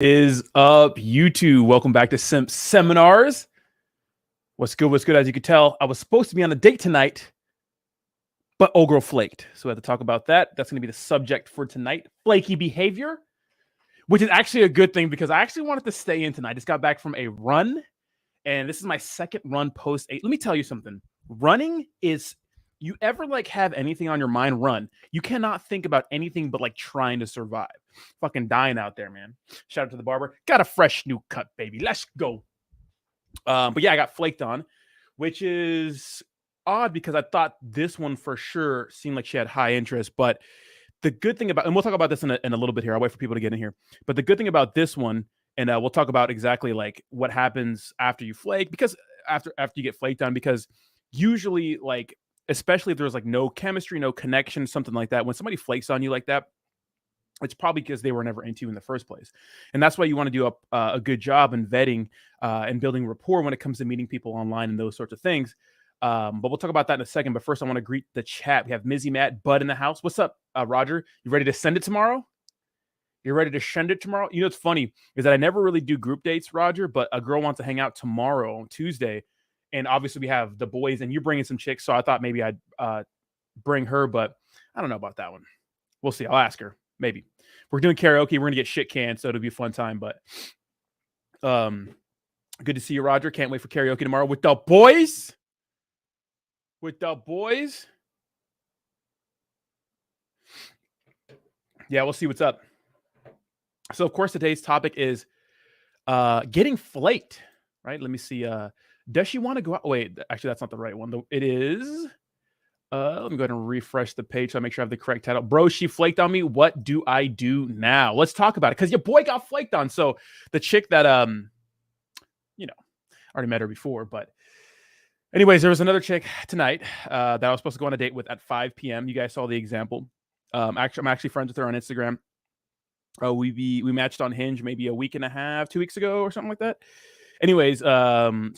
Is up, YouTube? Welcome back to Simp Seminars. What's good? What's good? As you can tell, I was supposed to be on a date tonight, but old girl flaked. So we have to talk about that. That's going to be the subject for tonight. Flaky behavior, which is actually a good thing because I actually wanted to stay in tonight. I just got back from a run, and this is my second run post 8. Let me tell you something. Running is, you ever like have anything on your mind, run. You cannot think about anything but like trying to survive. Fucking dying out there, man. Shout out to the barber. Got a fresh new cut, baby. Let's go. But yeah, I got flaked on, which is odd because I thought this one for sure seemed like she had high interest. But the good thing about, and we'll talk about this in a little bit here. I'll wait for people to get in here. But the good thing about this one, and we'll talk about exactly like what happens after you flake, because after you get flaked on, because usually like, especially if there's like no chemistry, no connection, something like that, when somebody flakes on you like that, it's probably because they were never into you in the first place. And that's why you want to do a good job in vetting and building rapport when it comes to meeting people online and those sorts of things. But we'll talk about that in a second. But first, I want to greet the chat. We have Mizzy, Matt, Bud in the house. What's up, Roger? You ready to send it tomorrow? You're ready to send it tomorrow? You know, what's funny is that I never really do group dates, Roger, but a girl wants to hang out tomorrow, Tuesday. And obviously we have the boys and you're bringing some chicks. So I thought maybe I'd bring her, but I don't know about that one. We'll see. I'll ask her. Maybe. We're doing karaoke. We're going to get shit canned, so it'll be a fun time. But good to see you, Roger. Can't wait for karaoke tomorrow with the boys. With the boys. Yeah, we'll see what's up. So, of course, today's topic is getting flaked, right? Let me see. Does she want to go out? Wait, actually, that's not the right one. It is... let me go ahead and refresh the page so I make sure I have the correct title. Bro, she flaked on me. What do I do now? Let's talk about it because your boy got flaked on. So the chick that, you know, already met her before. But anyways, there was another chick tonight that I was supposed to go on a date with at 5 p.m. You guys saw the example. I'm actually friends with her on Instagram. We matched on Hinge maybe a week and a half, 2 weeks ago or something like that. Anyways,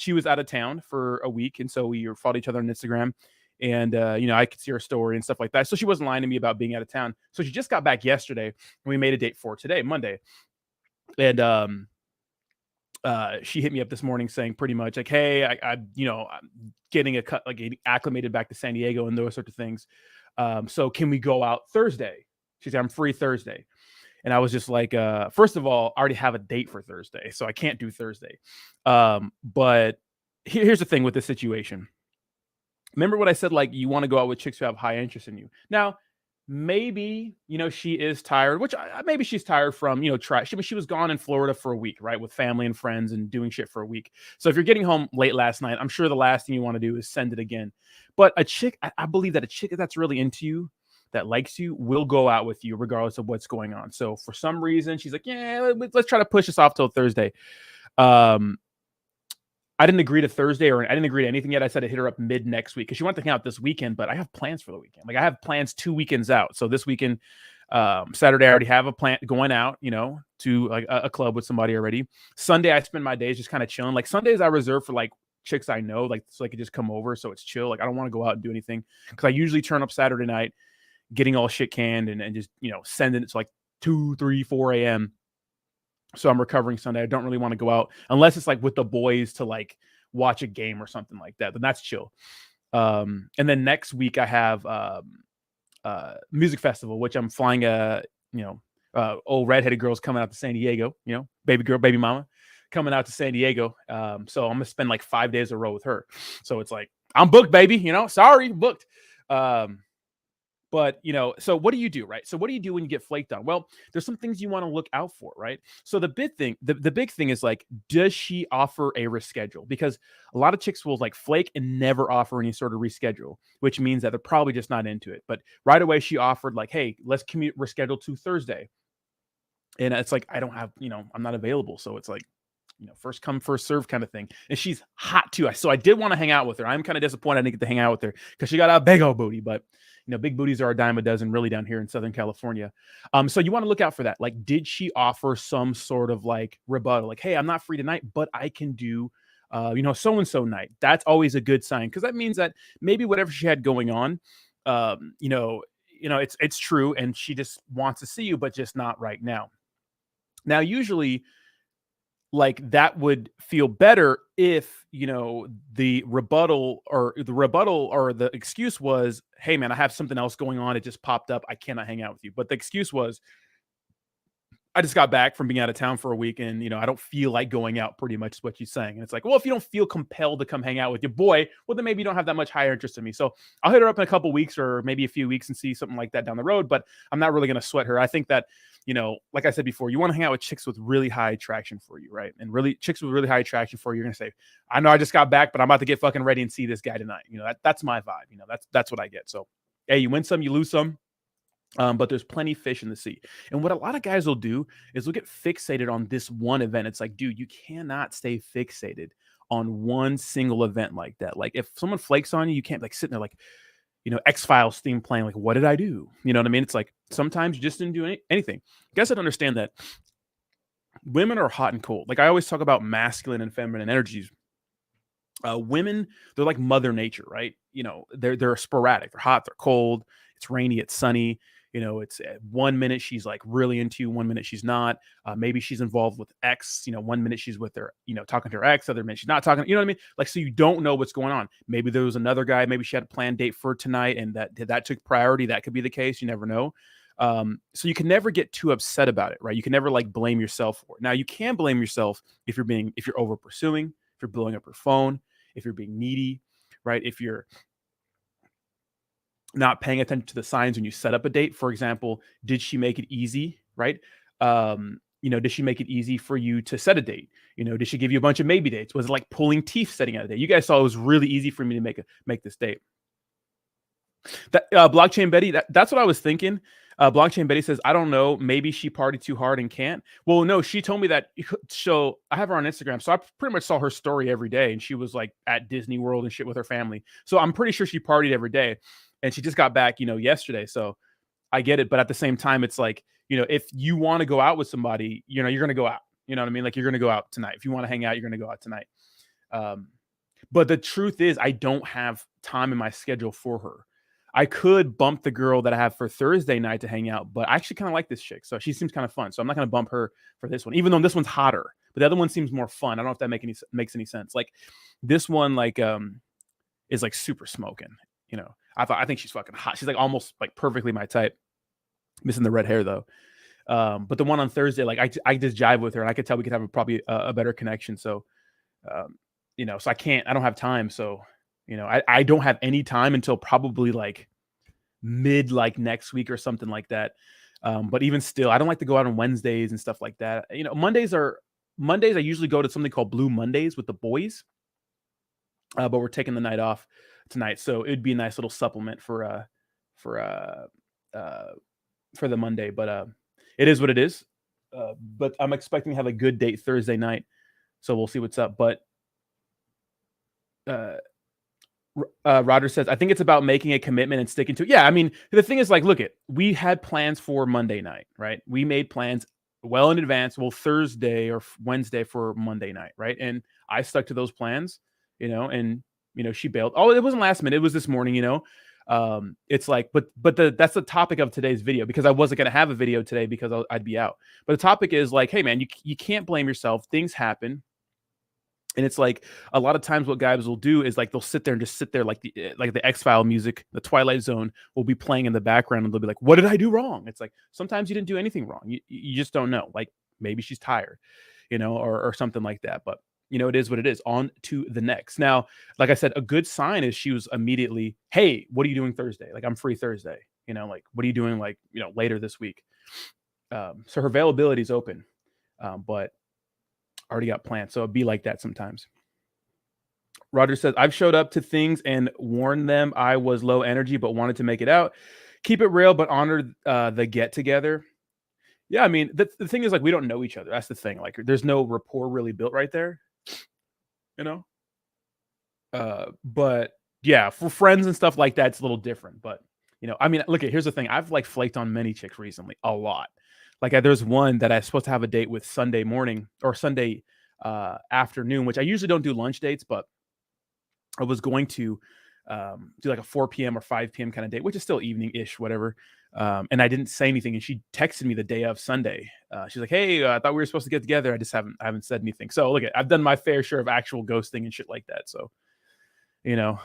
she was out of town for a week. And so we followed each other on Instagram. And, I could see her story and stuff like that. So she wasn't lying to me about being out of town. So she just got back yesterday and we made a date for today, Monday. And she hit me up this morning saying pretty much like, hey, I'm getting getting acclimated back to San Diego and those sorts of things. So can we go out Thursday? She said, I'm free Thursday. And I was just like, first of all, I already have a date for Thursday, so I can't do Thursday. But here's the thing with this situation. Remember what I said, like, you want to go out with chicks who have high interest in you. Now, maybe, she is tired, which maybe she's tired from, she was gone in Florida for a week, right? With family and friends and doing shit for a week. So if you're getting home late last night, I'm sure the last thing you want to do is send it again. But a chick, I believe that a chick that's really into you, that likes you, will go out with you regardless of what's going on. So for some reason, she's like, yeah, let's try to push this off till Thursday. I didn't agree to Thursday, or I didn't agree to anything yet. I said I'd hit her up mid next week because she wanted to hang out this weekend, but I have plans for the weekend. Like I have plans 2 weekends out. So this weekend, Saturday, I already have a plan going out, to like a club with somebody already. Sunday, I spend my days just kind of chilling. Like Sundays, I reserve for like chicks I know, like so I could just come over. So it's chill. Like I don't want to go out and do anything because I usually turn up Saturday night, getting all shit canned and just, sending it to like 2, 3, 4 a.m. So I'm recovering Sunday. I don't really want to go out unless it's like with the boys to like watch a game or something like that. Then that's chill. And then next week I have music festival, which I'm flying old redheaded girls coming out to San Diego, baby girl, baby mama coming out to San Diego. So I'm gonna spend like 5 days in a row with her. So it's like I'm booked, baby. Sorry, booked. But, so what do you do, right? So what do you do when you get flaked on? Well, there's some things you want to look out for, right? So the big thing is like, does she offer a reschedule? Because a lot of chicks will like flake and never offer any sort of reschedule, which means that they're probably just not into it. But right away, she offered like, hey, let's reschedule to Thursday. And it's like, I don't have, I'm not available. So it's like, first come, first serve kind of thing. And she's hot too. So I did want to hang out with her. I'm kind of disappointed I didn't get to hang out with her because she got a big old booty, but big booties are a dime a dozen really down here in Southern California. So you want to look out for that. Like, did she offer some sort of like rebuttal? Like, hey, I'm not free tonight, but I can do, so-and-so night. That's always a good sign. Cause that means that maybe whatever she had going on, it's true. And she just wants to see you, but just not right now. Now, usually, like that would feel better if the excuse was, hey man, I have something else going on, it just popped up, I cannot hang out with you. But the excuse was, I just got back from being out of town for a week and, I don't feel like going out, pretty much is what she's saying. And it's like, well, if you don't feel compelled to come hang out with your boy, well, then maybe you don't have that much higher interest in me. So I'll hit her up in a couple weeks or maybe a few weeks and see something like that down the road. But I'm not really going to sweat her. I think that, like I said before, you want to hang out with chicks with really high attraction for you, right? And really, chicks with really high attraction for you, you're going to say, I know I just got back, but I'm about to get fucking ready and see this guy tonight. That's my vibe. That's what I get. So, hey, you win some, you lose some. But there's plenty of fish in the sea. And what a lot of guys will do is they'll get fixated on this one event. It's like, dude, you cannot stay fixated on one single event like that. Like if someone flakes on you, you can't like sitting there like, X-Files theme playing, like, what did I do? You know what I mean? It's like sometimes you just didn't do anything. You guys have to understand that women are hot and cold. Like I always talk about masculine and feminine energies. Women, they're like Mother Nature, right? They're sporadic. They're hot, they're cold. It's rainy, it's sunny. It's 1 minute she's like really into you, 1 minute she's not. Maybe she's involved with X. 1 minute she's with her, talking to her ex. Other minute she's not talking. You know what I mean? Like, so you don't know what's going on. Maybe there was another guy. Maybe she had a planned date for tonight, and that took priority. That could be the case. You never know. So you can never get too upset about it, right? You can never like blame yourself for it. Now you can blame yourself if you're over pursuing, if you're blowing up your phone, if you're being needy, right? If you're not paying attention to the signs when you set up a date. For example, did she make it easy, right? Did she make it easy for you to set a date? Did she give you a bunch of maybe dates? Was it like pulling teeth setting out a date? You guys saw it was really easy for me to make this date. That Blockchain Betty, that's what I was thinking. Blockchain Betty says, I don't know, maybe she partied too hard and can't. Well, no, she told me that. So I have her on Instagram, so I pretty much saw her story every day, and she was like at Disney World and shit with her family. So I'm pretty sure she partied every day, and she just got back, yesterday. So I get it, but at the same time, it's like, if you want to go out with somebody, you're going to go out. You know what I mean? Like you're going to go out tonight. If you want to hang out, you're going to go out tonight. But the truth is, I don't have time in my schedule for her. I could bump the girl that I have for Thursday night to hang out, but I actually kind of like this chick. So she seems kind of fun. So I'm not going to bump her for this one, even though this one's hotter, but the other one seems more fun. I don't know if that makes any sense. Like this one, like, is like super smoking, I think she's fucking hot. She's like almost like perfectly my type, missing the red hair though. But the one on Thursday, like I just jive with her and I could tell we could have probably a better connection. So, so I don't have time. So, I don't have any time until probably like mid like next week or something like that. But even still, I don't like to go out on Wednesdays and stuff like that. Mondays I usually go to something called Blue Mondays with the boys. But we're taking the night off tonight, so it'd be a nice little supplement for the Monday. But it is what it is. But I'm expecting to have a good date Thursday night, so we'll see what's up. But Roger says, I think it's about making a commitment and sticking to it. Yeah, I mean, the thing is, like, look, we had plans for Monday night, right? We made plans well in advance. Well, Thursday or Wednesday for Monday night, right? And I stuck to those plans, and she bailed. Oh, it wasn't last minute. It was this morning, It's like, but that's the topic of today's video, because I wasn't going to have a video today because I'd be out. But the topic is like, hey man, you can't blame yourself. Things happen. And it's like a lot of times what guys will do is like they'll sit there like the X-File music, the Twilight Zone will be playing in the background, and they'll be like, what did I do wrong? It's like sometimes you didn't do anything wrong. You just don't know. Like maybe she's tired, or something like that. But it is what it is. On to the next. Now, like I said, a good sign is she was immediately, hey, what are you doing Thursday? Like I'm free Thursday. Like what are you doing like later this week? So her availability is open, but already got planned. So it'd be like that sometimes. Roger says, I've showed up to things and warned them I was low energy, but wanted to make it out. Keep it real, but honor the get together. Yeah, I mean, the thing is, like, we don't know each other. That's the thing. Like, there's no rapport really built right there, But yeah, for friends and stuff like that, it's a little different. But, I mean, look, here's the thing. I've like flaked on many chicks recently, a lot. Like there's one that I'm supposed to have a date with Sunday morning or Sunday afternoon, which I usually don't do lunch dates, but I was going to do like a 4 p.m. or 5 p.m. kind of date, which is still evening-ish, whatever. And I didn't say anything. And she texted me the day of Sunday. She's like, "Hey, I thought we were supposed to get together. I haven't said anything." So look, I've done my fair share of actual ghosting and shit like that. So so.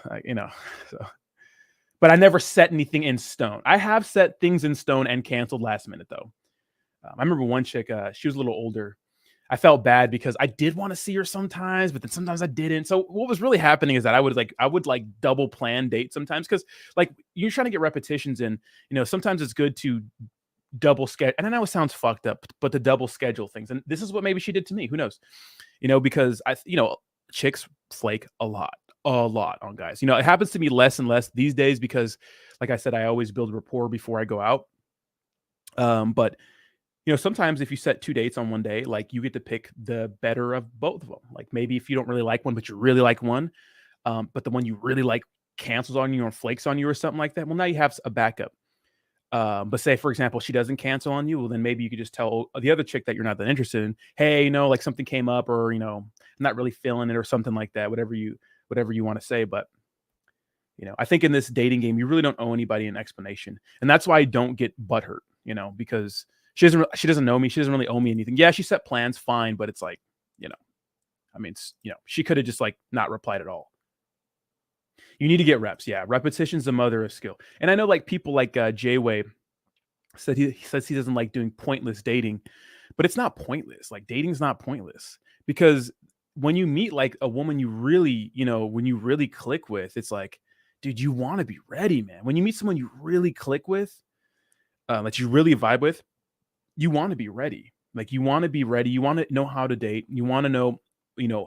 But I never set anything in stone. I have set things in stone and canceled last minute though. I remember one chick. She was a little older. I felt bad because I did want to see her sometimes, but then sometimes I didn't. So what was really happening is that I would like double plan dates sometimes because like you're trying to get repetitions in. Sometimes it's good to double schedule. And I know it sounds fucked up, but to double schedule things. And this is what maybe she did to me. Who knows? Because chicks flake a lot on guys. It happens to me less and less these days because, like I said, I always build rapport before I go out. But sometimes if you set 2 dates on one day, like you get to pick the better of both of them. Like maybe if you don't really like one, but you really like one, but the one you really like cancels on you or flakes on you or something like that. Well, now you have a backup. But say, for example, she doesn't cancel on you. Well, then maybe you could just tell the other chick that you're not that interested in, hey, like something came up or, I'm not really feeling it or something like that, whatever you want to say. But, I think in this dating game, you really don't owe anybody an explanation. And that's why I don't get butthurt, because she doesn't know me. She doesn't really owe me anything. Yeah, she set plans, fine. But it's like, she could have just like not replied at all. You need to get reps. Yeah. Repetition's the mother of skill. And I know like people like Jay-Way he says he doesn't like doing pointless dating, but it's not pointless. Like dating's not pointless because when you meet like a woman you really, when you really click with, it's like, dude, you want to be ready, man. When you meet someone you really click with, that you really vibe with, you want to be ready. Like you want to be ready. You want to know how to date. You want to know,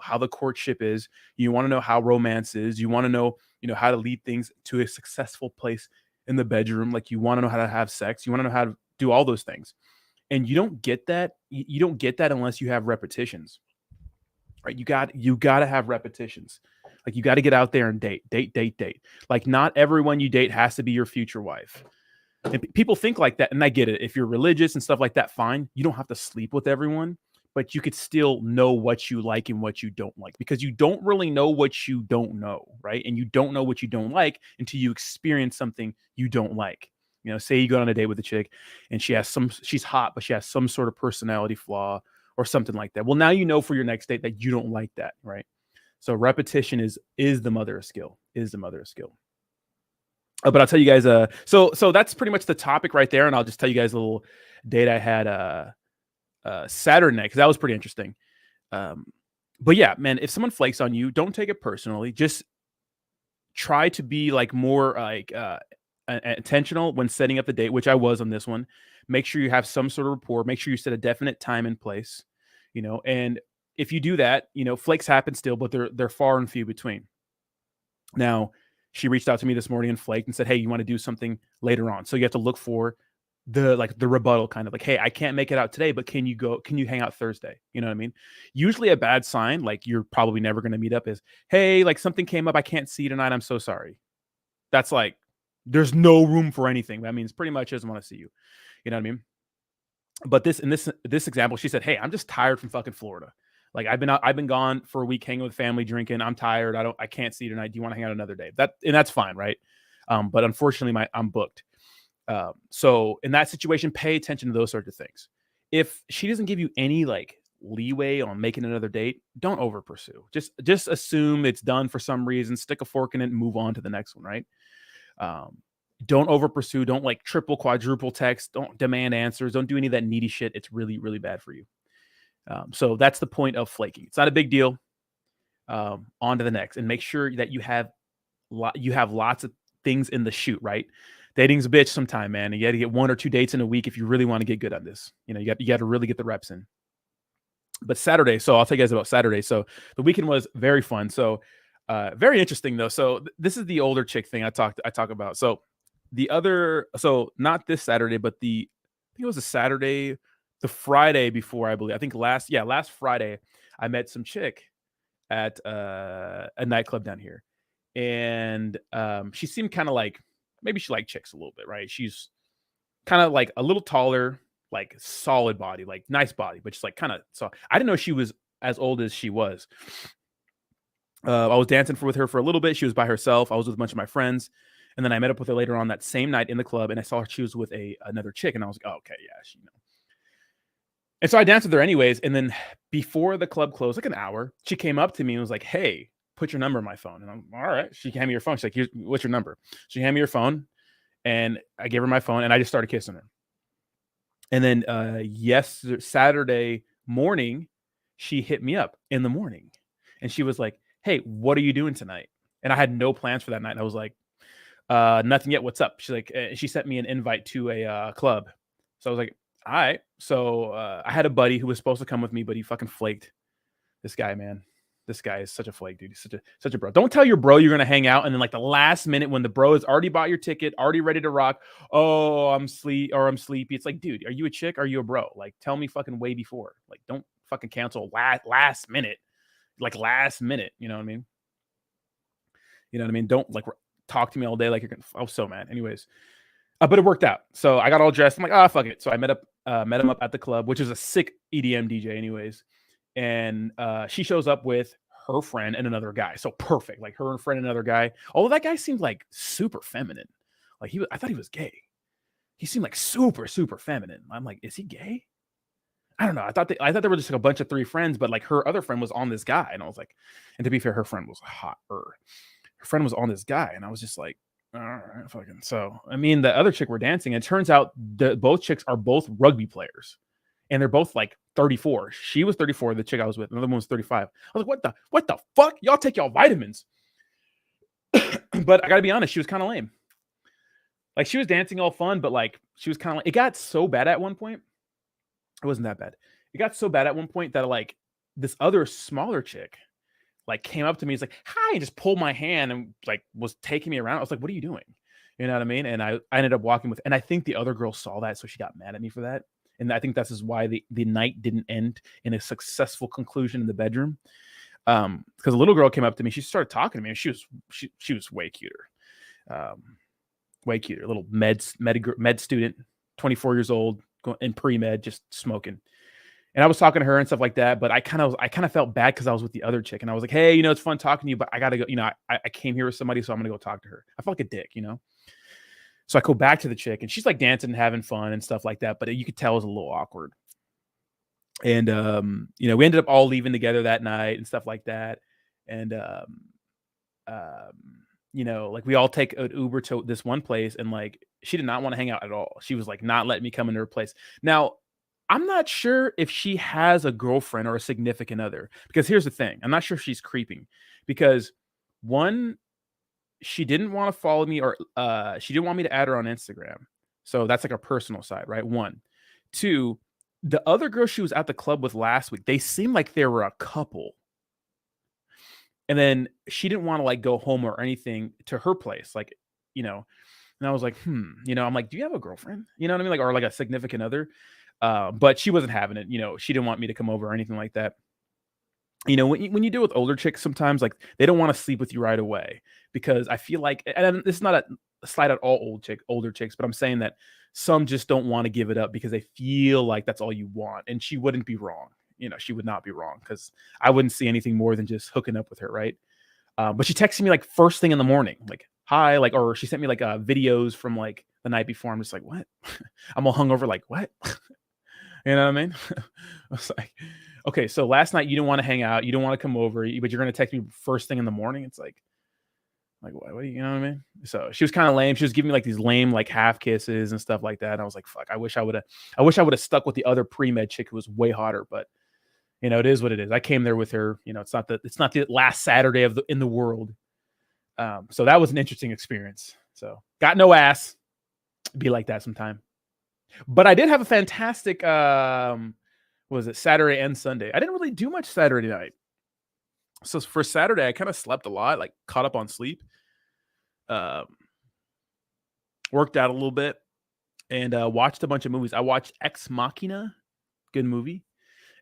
how the courtship is. You want to know how romance is. You want to know, how to lead things to a successful place in the bedroom. Like you want to know how to have sex. You want to know how to do all those things. And you don't get that. You don't get that unless you have repetitions, right? You got to have repetitions. Like you got to get out there and date. Like not everyone you date has to be your future wife. And people think like that. And I get it. If you're religious and stuff like that, fine. You don't have to sleep with everyone, but you could still know what you like and what you don't like because you don't really know what you don't know, right? And you don't know what you don't like until you experience something you don't like. Say you go on a date with a chick and she's hot, but she has some sort of personality flaw or something like that. Well, now you know for your next date that you don't like that, right? So repetition is the mother of skill, But I'll tell you guys, so that's pretty much the topic right there. And I'll just tell you guys a little date I had Saturday night, because that was pretty interesting. But yeah, man, if someone flakes on you, don't take it personally. Just try to be like more like intentional when setting up the date, which I was on this one. Make sure you have some sort of rapport. Make sure you set a definite time and place, and if you do that, flakes happen still, but they're far and few between. Now, she reached out to me this morning and flaked and said, "Hey, you want to do something later on?" So you have to look for the rebuttal, kind of like, "Hey, I can't make it out today, but can you hang out Thursday?" You know what I mean? Usually a bad sign, like you're probably never going to meet up, is, "Hey, like something came up. I can't see you tonight. I'm so sorry." That's like, there's no room for anything. That means pretty much doesn't want to see you. You know what I mean? But this example, she said, "Hey, I'm just tired from fucking Florida. Like I've been gone for a week hanging with family, drinking. I'm tired. I can't see you tonight. Do you want to hang out another day?" That's fine, right? But unfortunately, I'm booked. So in that situation, pay attention to those sorts of things. If she doesn't give you any like leeway on making another date, don't over pursue. Just assume it's done for some reason, stick a fork in it and move on to the next one, right? Don't over pursue. Don't like triple, quadruple text. Don't demand answers. Don't do any of that needy shit. It's really, really bad for you. So that's the point of flaking. It's not a big deal. On to the next, and make sure that you have lots of things in the chute, right? Dating's a bitch sometime, man. And you got to get 1 or 2 dates in a week if you really want to get good at this. You got to really get the reps in. But Saturday, so I'll tell you guys about Saturday. So the weekend was very fun. So very interesting though. So this is the older chick thing I talk about. So not this Saturday, but I think it was a Saturday, the Friday before, I believe. I think last Friday, I met some chick at a nightclub down here. And she seemed kind of like, maybe she liked chicks a little bit, right? She's kind of like a little taller, like solid body, like nice body, but just like kind of, so I didn't know she was as old as she was. I was dancing with her for a little bit. She was by herself. I was with a bunch of my friends. And then I met up with her later on that same night in the club, and I saw her. She was with another chick, and I was like, oh, okay, yeah, she. And so I danced with her anyways. And then before the club closed, like an hour, she came up to me and was like, "Hey, put your number in my phone." And I'm all right. She handed me her phone. She's like, "Here's what's your number?" She handed me her phone, and I gave her my phone, and I just started kissing her. And then Saturday morning, she hit me up in the morning, and she was like, "Hey, what are you doing tonight?" And I had no plans for that night. And I was like, "Nothing yet. What's up?" She's like, she sent me an invite to a club. So I was like, all right. So I had a buddy who was supposed to come with me, but he fucking flaked. This guy, man. This guy is such a flake, dude. He's such a bro. Don't tell your bro you're gonna hang out, and then like the last minute when the bro has already bought your ticket, already ready to rock. Oh, I'm sleepy. It's like, dude, are you a chick? Or are you a bro? Like, tell me fucking way before. Like, don't fucking cancel last minute. Like last minute. You know what I mean? You know what I mean? Don't like talk to me all day like you're gonna. Oh, so mad. Anyways, but it worked out. So I got all dressed. I'm like, fuck it. So I met him up at the club, which is a sick EDM DJ, anyways. And she shows up with her friend and another guy. So perfect. Like her friend and another guy. Although that guy seemed like super feminine. Like I thought he was gay. He seemed like super, super feminine. I'm like, is he gay? I don't know. I thought there were just like a bunch of three friends, but like her other friend was on this guy. And I was like, and to be fair, her friend was hot. Her friend was on this guy. And I was just like, all right, fucking. So, I mean, the other chick were dancing. And it turns out both chicks are both rugby players. And they're both like 34. She was 34, the chick I was with. Another one was 35. I was like, what the fuck? Y'all take y'all vitamins. But I gotta be honest, she was kind of lame. Like she was dancing all fun, but like she was kind of like, it got so bad at one point. It wasn't that bad. It got so bad at one point that like this other smaller chick like came up to me, he's like, "Hi," and just pulled my hand and like was taking me around. I was like, "What are you doing?" You know what I mean? And I ended up walking with, and I think the other girl saw that, so she got mad at me for that. And I think that's is why the night didn't end in a successful conclusion in the bedroom. Because a little girl came up to me, she started talking to me, and she was way cuter. Way cuter. Little med student, 24 years old, in pre-med, just smoking. And I was talking to her and stuff like that, but I kind of felt bad because I was with the other chick, and I was like, "Hey, it's fun talking to you, but I gotta go. I came here with somebody, so I'm gonna go talk to her." I felt like a dick, So I go back to the chick, and she's like dancing and having fun and stuff like that, but you could tell it was a little awkward. And we ended up all leaving together that night and stuff like that. And like we all take an Uber to this one place, and like she did not want to hang out at all. She was like not letting me come into her place. Now, I'm not sure if she has a girlfriend or a significant other, because here's the thing. I'm not sure if she's creeping, because one, she didn't want to follow me, or she didn't want me to add her on Instagram. So that's like a personal side, right? One. Two, the other girl she was at the club with last week, they seemed like they were a couple. And then she didn't want to like go home or anything to her place, like, and I was like, I'm like, do you have a girlfriend? You know what I mean? Like, or like a significant other? But she wasn't having it. She didn't want me to come over or anything like that. When you deal with older chicks, sometimes like they don't want to sleep with you right away, because I feel like, and this is not a slight at all older chicks, but I'm saying that some just don't want to give it up because they feel like that's all you want. And she wouldn't be wrong. She would not be wrong, because I wouldn't see anything more than just hooking up with her, right? But she texted me like first thing in the morning, like, "Hi," like, or she sent me like videos from like the night before. I'm just like, what? I'm all hungover, like, what? You know what I mean? I was like, okay, so last night you didn't want to hang out, you don't want to come over, but you're gonna text me first thing in the morning. It's like what? You know what I mean? So she was kind of lame. She was giving me like these lame like half kisses and stuff like that. And I was like, fuck, I wish I would have stuck with the other pre-med chick who was way hotter, but it is what it is. I came there with her. It's not the last Saturday in the world. So that was an interesting experience. So got no ass. Be like that sometime. But I did have a fantastic Saturday and Sunday. I didn't really do much Saturday night. So for Saturday, I kind of slept a lot, like caught up on sleep. Worked out a little bit, and watched a bunch of movies. I watched Ex Machina, good movie.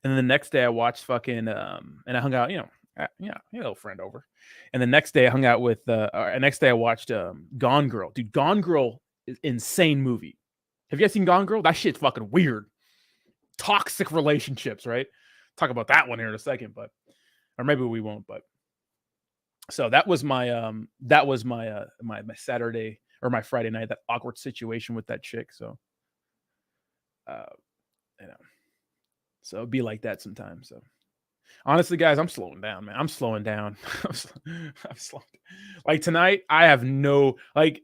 And then the next day I watched fucking and I hung out, a little friend over. And the next day I hung out with next day I watched Gone Girl. Dude, Gone Girl is insane movie. Have you guys seen Gone Girl? That shit's fucking weird. Toxic relationships, right? Talk about that one here in a second, or maybe we won't, but so that was my my Saturday. or my Friday night, that awkward situation with that chick. So, uh, you know, so it'd be like that sometimes. So honestly, guys, I'm slowing down, man. I'm slowing down. I'm slowing. Like tonight, I have no like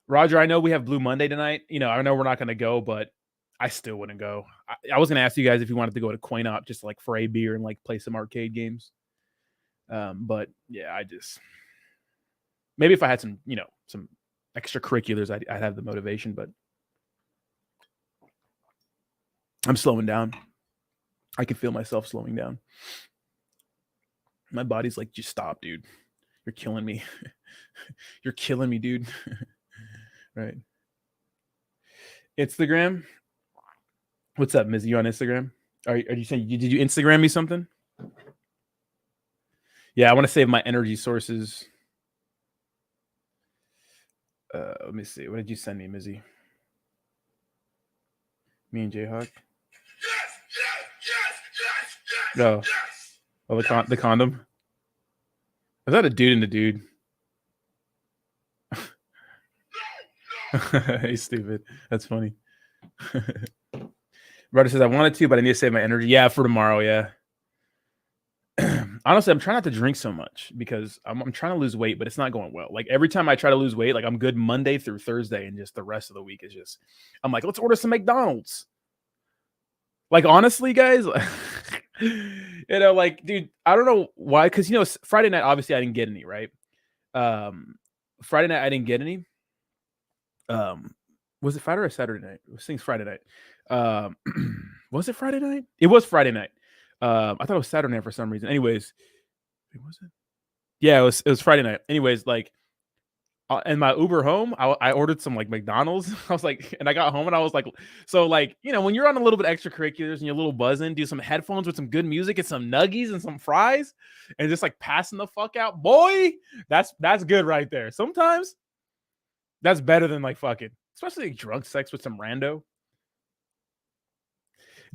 Roger. I know we have Blue Monday tonight. You know, I know we're not going to go, but I still wouldn't go. I was going to ask you guys if you wanted to go to Coin Op just like for a beer and like play some arcade games. But yeah, I just maybe if I had some, some extracurriculars, I'd have the motivation. But I'm slowing down. I can feel myself slowing down. My body's like, just stop, dude. You're killing me. You're killing me, dude. Right. Instagram. What's up, Miz? You on Instagram? Are you saying did you Instagram me something? Yeah, I want to save my energy sources. Let me see. What did you send me, Mizzy? Me and Jayhawk. No. Oh, the condom. Is that a dude and a dude? He's stupid. That's funny. Brother says I wanted to, but I need to save my energy. Yeah, for tomorrow. Yeah. Honestly, I'm trying not to drink so much because I'm trying to lose weight, but it's not going well. Like every time I try to lose weight, like I'm good Monday through Thursday, and just the rest of the week is just I'm like, let's order some McDonald's. Like honestly, guys, like, dude, I don't know why, because Friday night, obviously I didn't get any, right? Friday night I didn't get any. Was it Friday or Saturday night? I think Friday night. Was it Friday night? It was Friday night. I thought it was Saturday night for some reason. Anyways, was it? Yeah, it was Friday night. Anyways, like, in my Uber home, I ordered some like McDonald's. I was like, and I got home and I was like, so like, when you're on a little bit extracurriculars and you're a little buzzing, do some headphones with some good music and some nuggies and some fries, and just like passing the fuck out, boy, that's good right there. Sometimes that's better than like fucking, especially like drunk sex with some rando.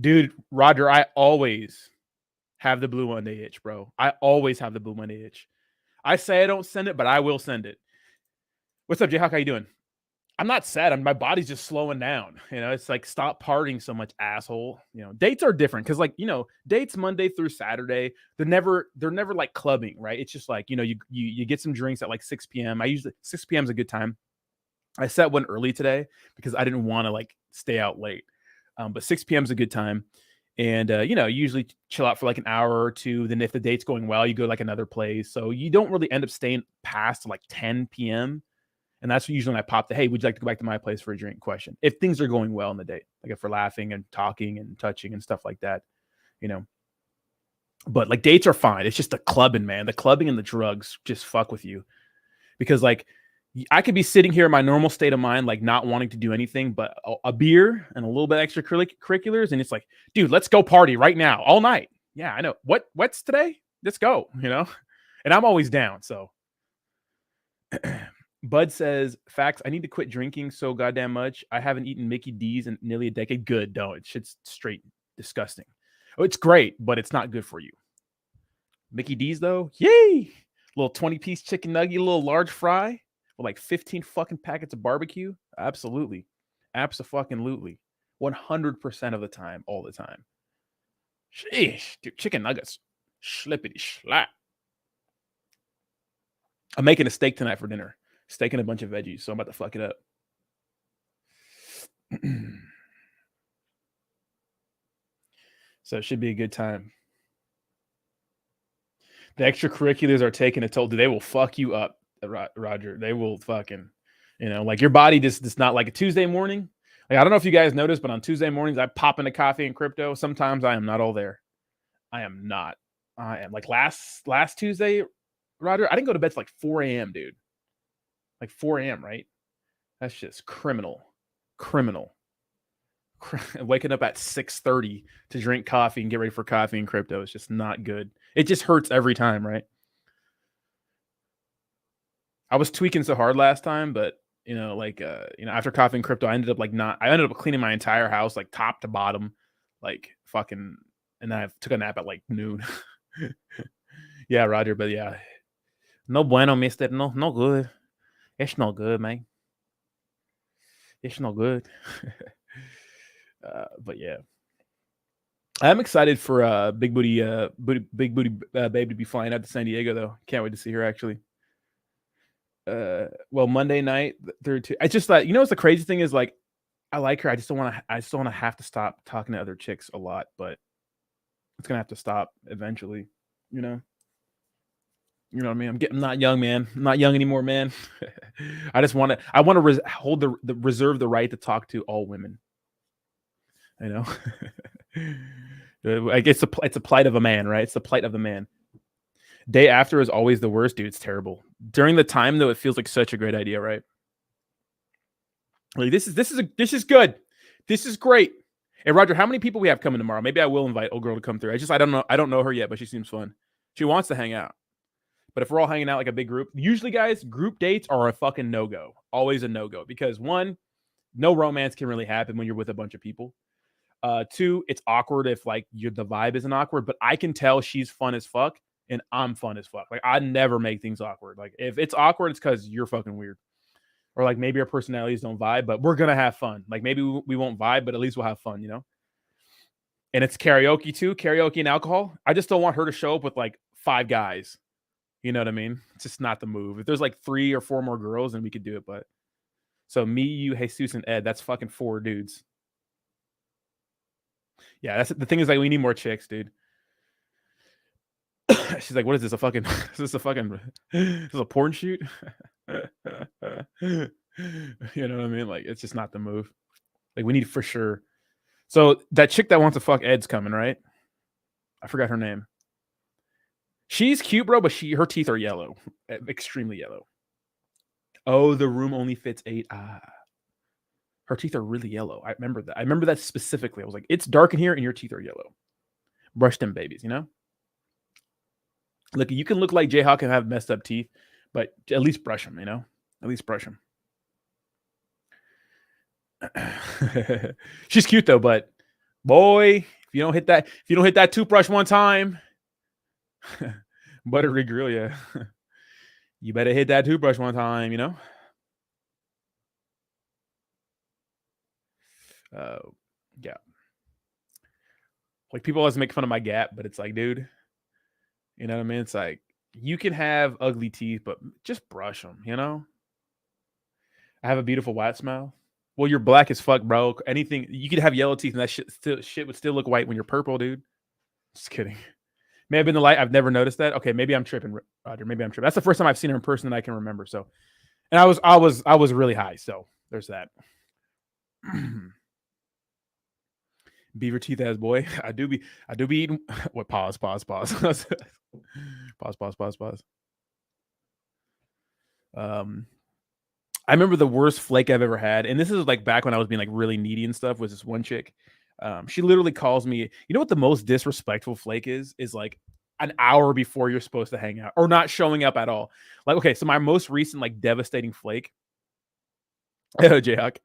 Dude, Roger, I always have the Blue Monday itch, bro. I always have the Blue Monday itch. I say I don't send it, but I will send it. What's up, Jayhawk? How you doing? I'm not sad. My body's just slowing down. It's like, stop partying so much, asshole. Dates are different because, like, dates Monday through Saturday, they're never like clubbing, right? It's just like, you get some drinks at like 6 p.m. I usually 6 p.m. is a good time. I set one early today because I didn't want to like stay out late. But 6 p.m. is a good time. And, you usually chill out for like an hour or two. Then if the date's going well, you go like another place. So you don't really end up staying past like 10 p.m. And that's usually when I pop the, hey, would you like to go back to my place for a drink question? If things are going well in the date, like if we're laughing and talking and touching and stuff like that, But like dates are fine. It's just the clubbing, man. The clubbing and the drugs just fuck with you. Because like I could be sitting here in my normal state of mind, like not wanting to do anything but a beer and a little bit extra curriculars. And it's like, dude, let's go party right now, all night. Yeah, I know. What's today? Let's go, And I'm always down, so. Bud says, facts, I need to quit drinking so goddamn much. I haven't eaten Mickey D's in nearly a decade. Good, don't. Shit's straight disgusting. Oh, it's great, but it's not good for you. Mickey D's, though, yay! Little 20-piece chicken nugget, a little large fry with like 15 fucking packets of barbecue. Absolutely. Abso-fucking-lutely. 100% of the time, all the time. Sheesh, dude, chicken nuggets. Schlippity schlap. I'm making a steak tonight for dinner. Steak and a bunch of veggies, so I'm about to fuck it up. So it should be a good time. The extracurriculars are taking a toll. They will fuck you up, Roger. They will fucking, like your body just not like a Tuesday morning. Like, I don't know if you guys noticed, but on Tuesday mornings, I pop into coffee and crypto. Sometimes I am not all there. I am not. I am like last Tuesday, Roger, I didn't go to bed till like 4 a.m., dude. Like 4 a.m., right? That's just criminal. Waking up at 6:30 to drink coffee and get ready for coffee and crypto is just not good. It just hurts every time, right? I was tweaking so hard last time, but after coffee and crypto, I ended up cleaning my entire house, like top to bottom, like fucking, and then I took a nap at like noon. Yeah, Roger, but yeah. No bueno, mister. No good. It's no good, man. It's no good. But yeah, I'm excited for big booty babe to be flying out to San Diego though. Can't wait to see her actually. Well, Monday night, third two. I just thought, what's the crazy thing is like I like her. I just don't want to. I just don't want to have to stop talking to other chicks a lot, but it's gonna have to stop eventually. You know. You know what I mean? I'm not young, man. I'm not young anymore, man. I just want to. I want to hold reserve the right to talk to all women. You know. I guess it's a plight of a man, right? It's the plight of the man. Day after is always the worst, dude. It's terrible. During the time though, it feels like such a great idea, right? Like this is good. This is great. Hey Roger, how many people we have coming tomorrow? Maybe I will invite old girl to come through. I don't know. I don't know her yet, but she seems fun. She wants to hang out. But if we're all hanging out like a big group, usually guys, group dates are a fucking no-go. Always a no-go. Because one, no romance can really happen when you're with a bunch of people. Two, it's awkward if like the vibe isn't awkward, but I can tell she's fun as fuck and I'm fun as fuck. Like I never make things awkward. Like if it's awkward, it's because you're fucking weird. Or like maybe our personalities don't vibe, but we're gonna have fun. Like maybe we won't vibe, but at least we'll have fun, And it's karaoke too, karaoke and alcohol. I just don't want her to show up with like 5 guys. You know what I mean? It's just not the move. If there's like 3 or 4 more girls, then we could do it. But so me, you, Jesus, and Ed, that's fucking 4 dudes. Yeah, that's the thing is like we need more chicks, dude. She's like, what is this? Is this a porn shoot? You know what I mean? Like, it's just not the move. Like, we need for sure. So that chick that wants to fuck Ed's coming, right? I forgot her name. She's cute, bro, but her teeth are yellow, extremely yellow. Oh, the room only fits 8. Her teeth are really yellow. I remember that. I remember that specifically. I was like, it's dark in here and your teeth are yellow. Brush them babies, Look, you can look like Jayhawk and have messed up teeth, but at least brush them, At least brush them. She's cute though, but boy, if you don't hit that toothbrush one time, buttery grill, yeah. You better hit that toothbrush one time, Yeah. Like people always make fun of my gap, but it's like, dude, you know what I mean? It's like you can have ugly teeth, but just brush them, I have a beautiful white smile. Well, you're black as fuck, bro. Anything you could have yellow teeth, and that shit would still look white when you're purple, dude. Just kidding. May have been the light. I've never noticed that. Okay, maybe I'm tripping, Roger. Maybe I'm tripping. That's the first time I've seen her in person that I can remember. So, and I was really high. So there's that. Beaver teeth ass boy. I do be eating. What? Pause. Pause. I remember the worst flake I've ever had, and this is like back when I was being like really needy and stuff. Was this one chick? She literally calls me. You know what the most disrespectful flake is? Is like an hour before you're supposed to hang out or not showing up at all. Like, okay, so my most recent like devastating flake, Jayhawk,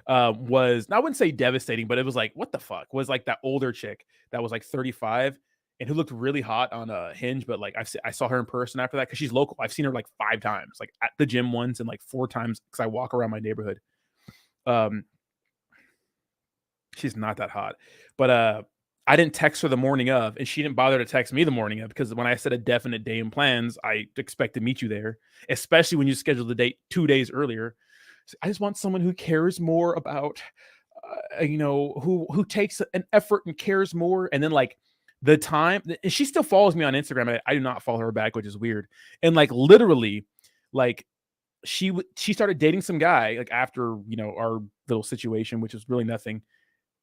was I wouldn't say devastating, but it was like, what the fuck? Was like that older chick that was like 35 and who looked really hot on a Hinge, but like I saw her in person after that because she's local. I've seen her like 5 times, like at the gym once and like 4 times because I walk around my neighborhood. She's not that hot, but I didn't text her the morning of, and she didn't bother to text me the morning of because when I said a definite day in plans, I expect to meet you there, especially when you scheduled the date 2 days earlier. So I just want someone who cares more about, who takes an effort and cares more. And then like the time, and she still follows me on Instagram. I do not follow her back, which is weird. And like literally, like she started dating some guy like after our little situation, which was really nothing.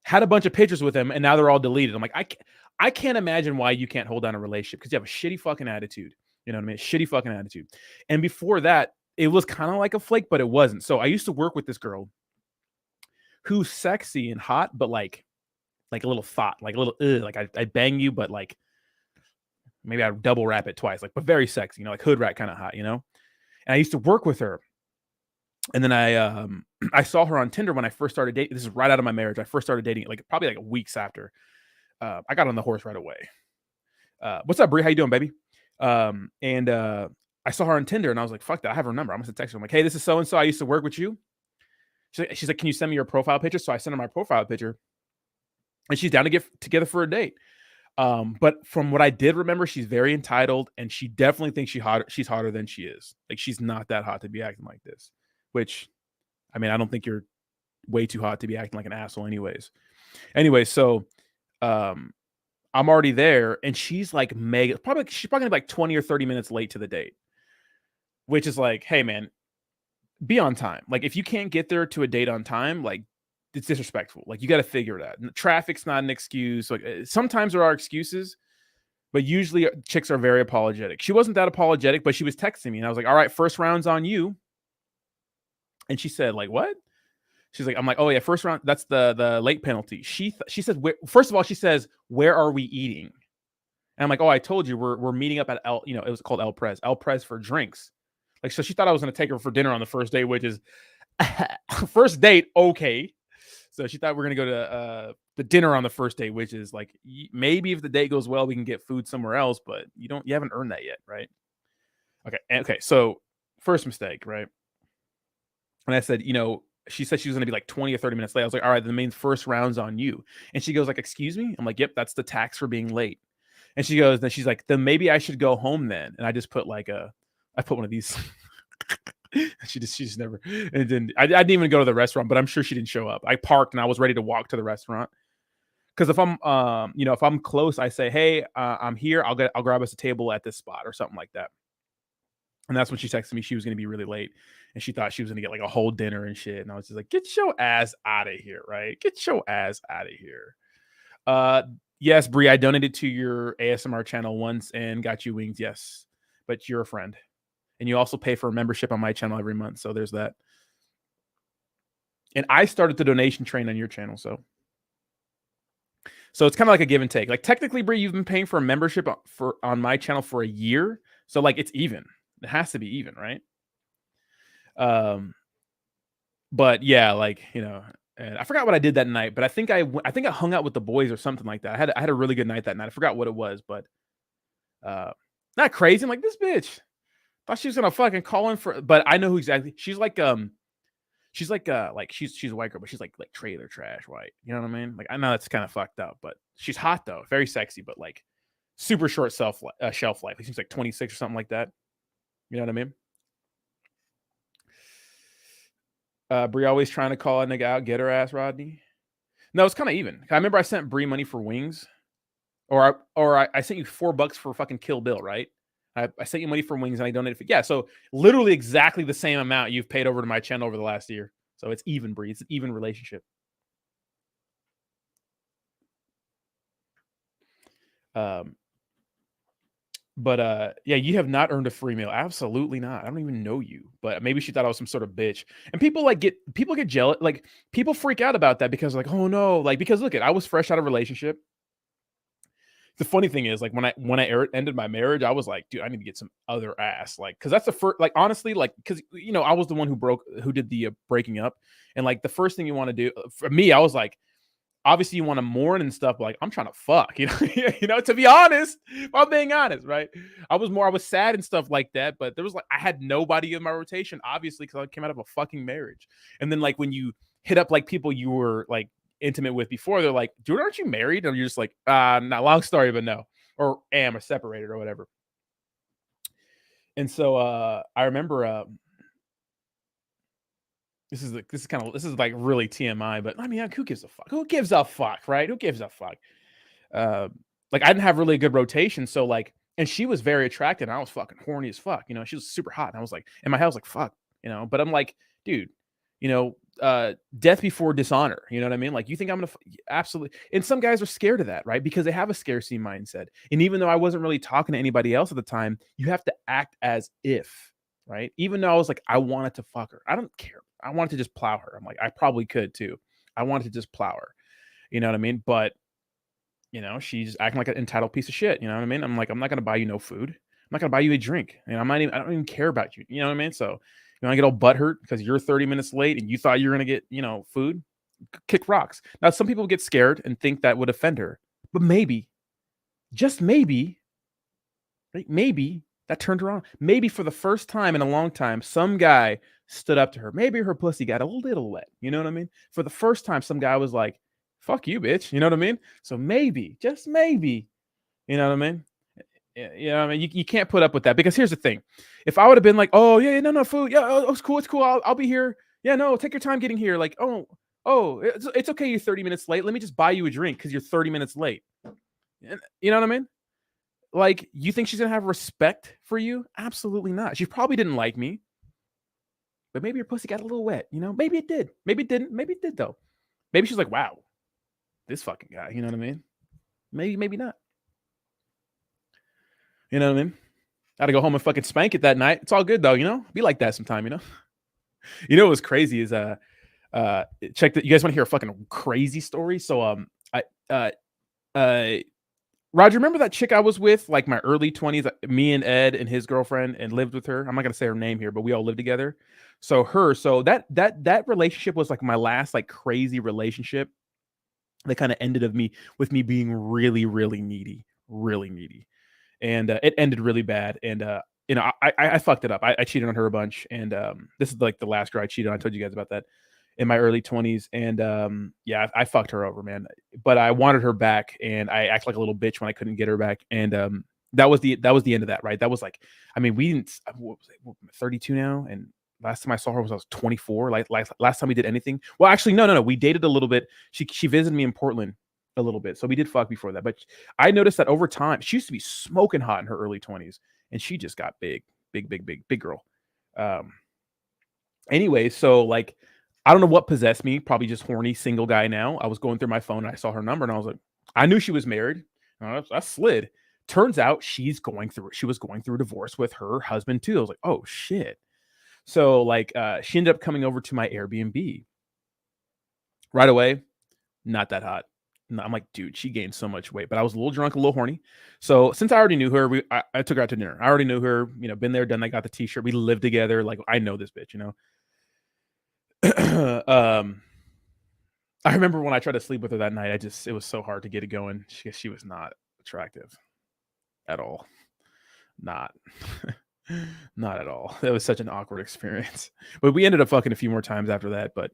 Had a bunch of pictures with him, and now they're all deleted. I'm like, I can't imagine why you can't hold down a relationship because you have a shitty fucking attitude. You know what I mean? Shitty fucking attitude. And before that, it was kind of like a flake, but it wasn't. So I used to work with this girl who's sexy and hot, but like a little thought, like a little, like I bang you, but like maybe I double wrap it twice, like, but very sexy, like hood rat kind of hot, And I used to work with her. And then I saw her on Tinder when I first started dating. This is right out of my marriage. I first started dating like probably like weeks after. I got on the horse right away. What's up, Brie? How you doing, baby? I saw her on Tinder and I was like, fuck that. I have her number. I'm going to text her. I'm like, hey, this is so-and-so. I used to work with you. She's like, "Can you send me your profile picture?" So I sent her my profile picture, and she's down to get together for a date. But from what I did remember, she's very entitled, and she definitely thinks she's hotter than she is. Like, she's not that hot to be acting like this. Which, I mean, I don't think you're way too hot to be acting like an asshole, anyways. Anyway, so um, I'm already there, and she's like mega. She's probably gonna be like 20 or 30 minutes late to the date, which is like, hey man, be on time. Like, if you can't get there to a date on time, like, it's disrespectful. Like, you got to figure it out. And traffic's not an excuse. Like, sometimes there are excuses, but usually chicks are very apologetic. She wasn't that apologetic, but she was texting me, and I was like, "All right, first round's on you." And she said, "Like what?" She's like, "I'm like, oh yeah, first round. That's the late penalty." She says, first of all, she says, "Where are we eating?" And I'm like, "Oh, I told you we're meeting up at it was called El Prez for drinks." Like, so she thought I was gonna take her for dinner on the first date, which is first date, okay. So she thought we are gonna go to the dinner on the first date, which is like, maybe if the date goes well, we can get food somewhere else, but you haven't earned that yet, right? Okay. So first mistake, right? And I said, she said she was gonna be like 20 or 30 minutes late. I was like, all right, the main first round's on you. And she goes like, excuse me? I'm like, yep, that's the tax for being late. And then she's like, then maybe I should go home then. And I just put I put one of these. she just never. And then I didn't even go to the restaurant, but I'm sure she didn't show up. I parked and I was ready to walk to the restaurant. Because if I'm close, I say, hey, I'm here. I'll grab us a table at this spot or something like that. And that's when she texted me she was going to be really late, and she thought she was going to get like a whole dinner and shit. And I was just like, get your ass out of here, right? Get your ass out of here. Yes, Bree, I donated to your ASMR channel once and got you wings. Yes, but you're a friend, and you also pay for a membership on my channel every month. So there's that. And I started the donation train on your channel, so it's kind of like a give and take. Like, technically, Bree, you've been paying for a membership on my channel for a year, so like it's even. It has to be even, right? But yeah, like, and I forgot what I did that night, but I think I hung out with the boys or something like that. I had a really good night that night. I forgot what it was, but not crazy. I'm like, this bitch thought she was gonna fucking call in for, but I know who exactly. She's like she's a white girl, but she's like trailer trash white. You know what I mean? Like, I know that's kind of fucked up, but she's hot though, very sexy, but like super short shelf life. She's like 26 or something like that. You know what I mean? Bree always trying to call a nigga out, get her ass, Rodney. No, it's kind of even. I remember I sent Bree money for wings, or I sent you $4 for fucking Kill Bill, right? I sent you money for wings and I donated for so literally exactly the same amount you've paid over to my channel over the last year. So it's even, Bree. It's an even relationship. But yeah, you have not earned a free meal. Absolutely not. I don't even know you. But maybe she thought I was some sort of bitch. And people get jealous. Like, people freak out about that because like, oh no, like, because look, I was fresh out of a relationship. The funny thing is, like, when I ended my marriage, I was like, dude, I need to get some other ass, like, because that's the first, like, honestly, like, because I was the one who did the breaking up, and like the first thing you want to do for me, I was like, obviously you want to mourn and stuff, but like, I'm trying to fuck, to be honest, if I'm being honest, right? I was sad and stuff like that, but there was like, I had nobody in my rotation, obviously, because I came out of a fucking marriage. And then like when you hit up like people you were like intimate with before, they're like, dude, aren't you married? And you're just like, not long story, but no, or am or separated or whatever. And so I remember this is like really TMI, but I mean, who gives a fuck? Who gives a fuck, right? Who gives a fuck? Like, I didn't have really a good rotation, so like, and she was very attractive, and I was fucking horny as fuck. She was super hot, and I was like, in my head, I was like, fuck, But I'm like, dude, death before dishonor. You know what I mean? Like, you think I'm gonna absolutely? And some guys are scared of that, right? Because they have a scarcity mindset. And even though I wasn't really talking to anybody else at the time, you have to act as if, right? Even though I was like, I wanted to fuck her. I don't care. I wanted to just plow her. I'm like, I probably could too. I wanted to just plow her. You know what I mean? But she's acting like an entitled piece of shit. You know what I mean? I'm like, I'm not gonna buy you no food. I'm not gonna buy you a drink. I don't even care about you. You know what I mean? So you want to get all butthurt because you're 30 minutes late and you thought you were gonna get, food? Kick rocks. Now, some people get scared and think that would offend her, but maybe, just maybe, right? Maybe That turned her on. Maybe for the first time in a long time, some guy stood up to her. Maybe her pussy got a little wet. You know what I mean? For the first time, some guy was like, fuck you, bitch. You know what I mean? So maybe, just maybe, you know what I mean? You know what I mean? You can't put up with that because here's the thing. If I would have been like, oh, yeah, no, food. Yeah, oh, it's cool. It's cool. I'll be here. Yeah, no, take your time getting here. Like, oh, it's okay. You're 30 minutes late. Let me just buy you a drink because you're 30 minutes late. You know what I mean? Like, you think she's gonna have respect for you? Absolutely not. She probably didn't like me, but maybe your pussy got a little wet, you know? Maybe it did. Maybe it didn't. Maybe it did though. Maybe she's like, wow, this fucking guy, you know what I mean? Maybe not. You know what I mean? Gotta go home and fucking spank it that night. It's all good though, you know? Be like that sometime, you know? You know what's crazy is check that. You guys want to hear a fucking crazy story? So Roger, remember that chick I was with, like my early 20s, me and Ed and his girlfriend, and lived with her? I'm not gonna say her name here, but we all lived together. So that relationship was like my last like crazy relationship that kind of ended with me being really, really needy, really needy. And it ended really bad. And you know, I fucked it up. I cheated on her a bunch, and this is like the last girl I cheated on. I told you guys about that in my early 20s, and yeah, I fucked her over, man. But I wanted her back, and I acted like a little bitch when I couldn't get her back, and that was the end of that, right? That was like, I mean, we didn't. What was it, 32 now, and last time I saw her was I was 24. Like last time we did anything. Well, actually, no. We dated a little bit. She visited me in Portland a little bit, so we did fuck before that. But I noticed that over time, she used to be smoking hot in her early 20s, and she just got big girl. Anyway, so like, I don't know what possessed me. Probably just horny single guy now. I was going through my phone and I saw her number and I was like, I knew she was married. I slid. Turns out she was going through a divorce with her husband too. I was like, oh shit. So like, she ended up coming over to my Airbnb right away. Not that hot. No, I'm like, dude, she gained so much weight, but I was a little drunk, a little horny. So since I already knew her, I took her out to dinner. I already knew her, you know, been there, done that, got the t-shirt. We lived together. Like, I know this bitch, you know? I remember when I tried to sleep with her that night, it was so hard to get it going. She was not attractive at all. Not, not at all. It was such an awkward experience, but we ended up fucking a few more times after that, but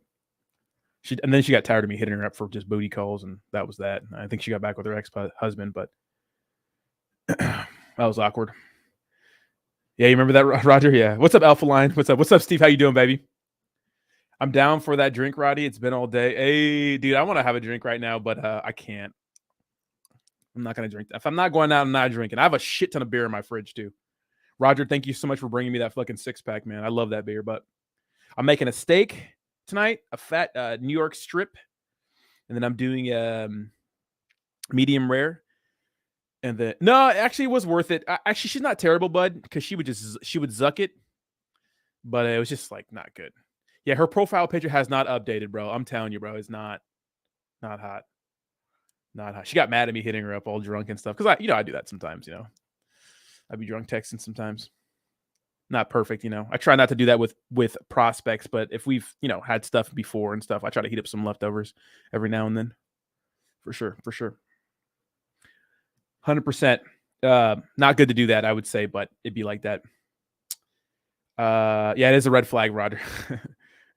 and then she got tired of me hitting her up for just booty calls, and that was that. I think she got back with her ex-husband, but that was awkward. Yeah, you remember that, Roger? Yeah. What's up, Alpha Line? What's up? What's up, Steve? How you doing, baby? I'm down for that drink, Roddy. It's been all day. Hey, dude, I want to have a drink right now, but I can't. I'm not going to drink. If I'm not going out, I'm not drinking. I have a shit ton of beer in my fridge, too. Roger, thank you so much for bringing me that fucking six-pack, man. I love that beer, but I'm making a steak tonight, a fat New York strip, and then I'm doing medium rare. And then, no, actually, it was worth it. Actually, she's not terrible, bud, because she would zuck it, but it was just, like, not good. Yeah, her profile picture has not updated, bro. I'm telling you, bro, it's not hot. Not hot. She got mad at me hitting her up all drunk and stuff. Because I do that sometimes, you know. I'd be drunk texting sometimes. Not perfect, you know. I try not to do that with prospects, but if we've, you know, had stuff before and stuff, I try to heat up some leftovers every now and then. For sure. 100%. Not good to do that, I would say, but it'd be like that. Yeah, it is a red flag, Roger.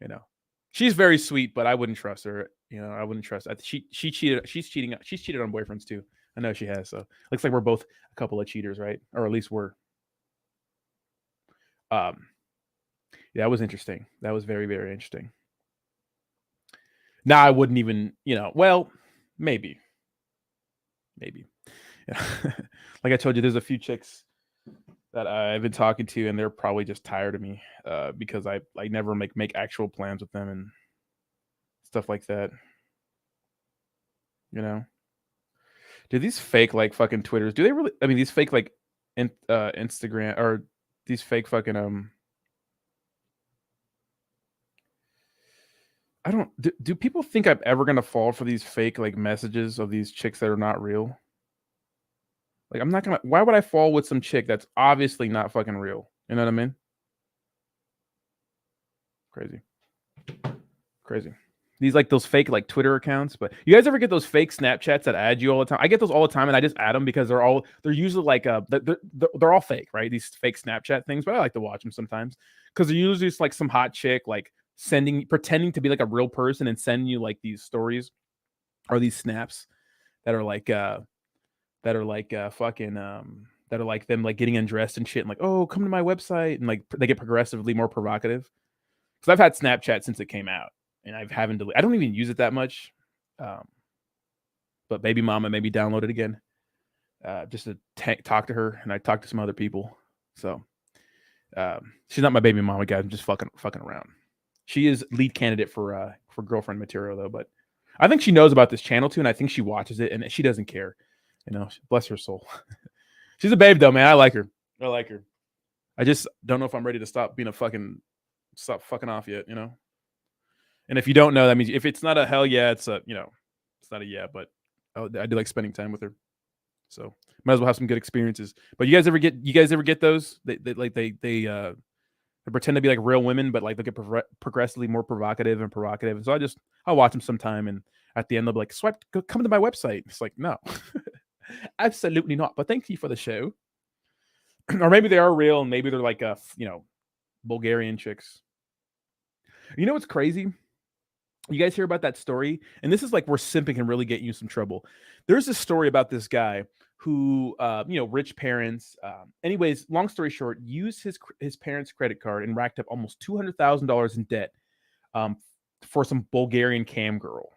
You know, she's very sweet, but I wouldn't trust her. You know, I wouldn't trust her. She cheated. She's cheating on boyfriends too. I know she has. So looks like we're both a couple of cheaters, right? Or at least we're. Yeah, that was interesting. That was very, very interesting. Now I wouldn't even, you know. Well, maybe. Yeah. Like I told you, there's a few chicks that I've been talking to, and they're probably just tired of me because I never make actual plans with them and stuff like that. You know, do these fake like fucking Twitters? Do they really? I mean, these fake like Instagram or these fake fucking I don't. Do people think I'm ever gonna fall for these fake like messages of these chicks that are not real? Like, I'm not gonna. Why would I fall with some chick that's obviously not fucking real? You know what I mean? Crazy. These like those fake like Twitter accounts. But you guys ever get those fake Snapchats that add you all the time? I get those all the time, and I just add them because they're usually like they're all fake, right? These fake Snapchat things, but I like to watch them sometimes because they're usually just like some hot chick like pretending to be like a real person and sending you like these stories or these snaps that are like fucking that are like them like getting undressed and shit and like, oh, come to my website, and like they get progressively more provocative. Because I've had Snapchat since it came out, and I don't even use it that much. But baby mama made me download it again, just to talk to her, and I talked to some other people. So she's not my baby mama, guys. I'm just fucking around. She is lead candidate for girlfriend material though, but I think she knows about this channel too, and I think she watches it, and she doesn't care. You know, bless her soul. She's a babe though, man. I like her. I just don't know if I'm ready to stop fucking off yet, you know? And if you don't know, that means if it's not a hell yeah, it's a, it's not a yeah, but I do like spending time with her. So might as well have some good experiences. But you guys ever get those? They pretend to be like real women, but like they get progressively more provocative. And so I'll watch them sometime, and at the end they'll be like, come to my website. It's like, no, absolutely not. But thank you for the show. Or maybe they are real, and maybe they're like Bulgarian chicks. You know what's crazy? You guys hear about that story? And this is like where simping can really get you some trouble. There's a story about this guy who, rich parents. Anyways, long story short, used his parents' credit card and racked up almost $200,000 in debt for some Bulgarian cam girl,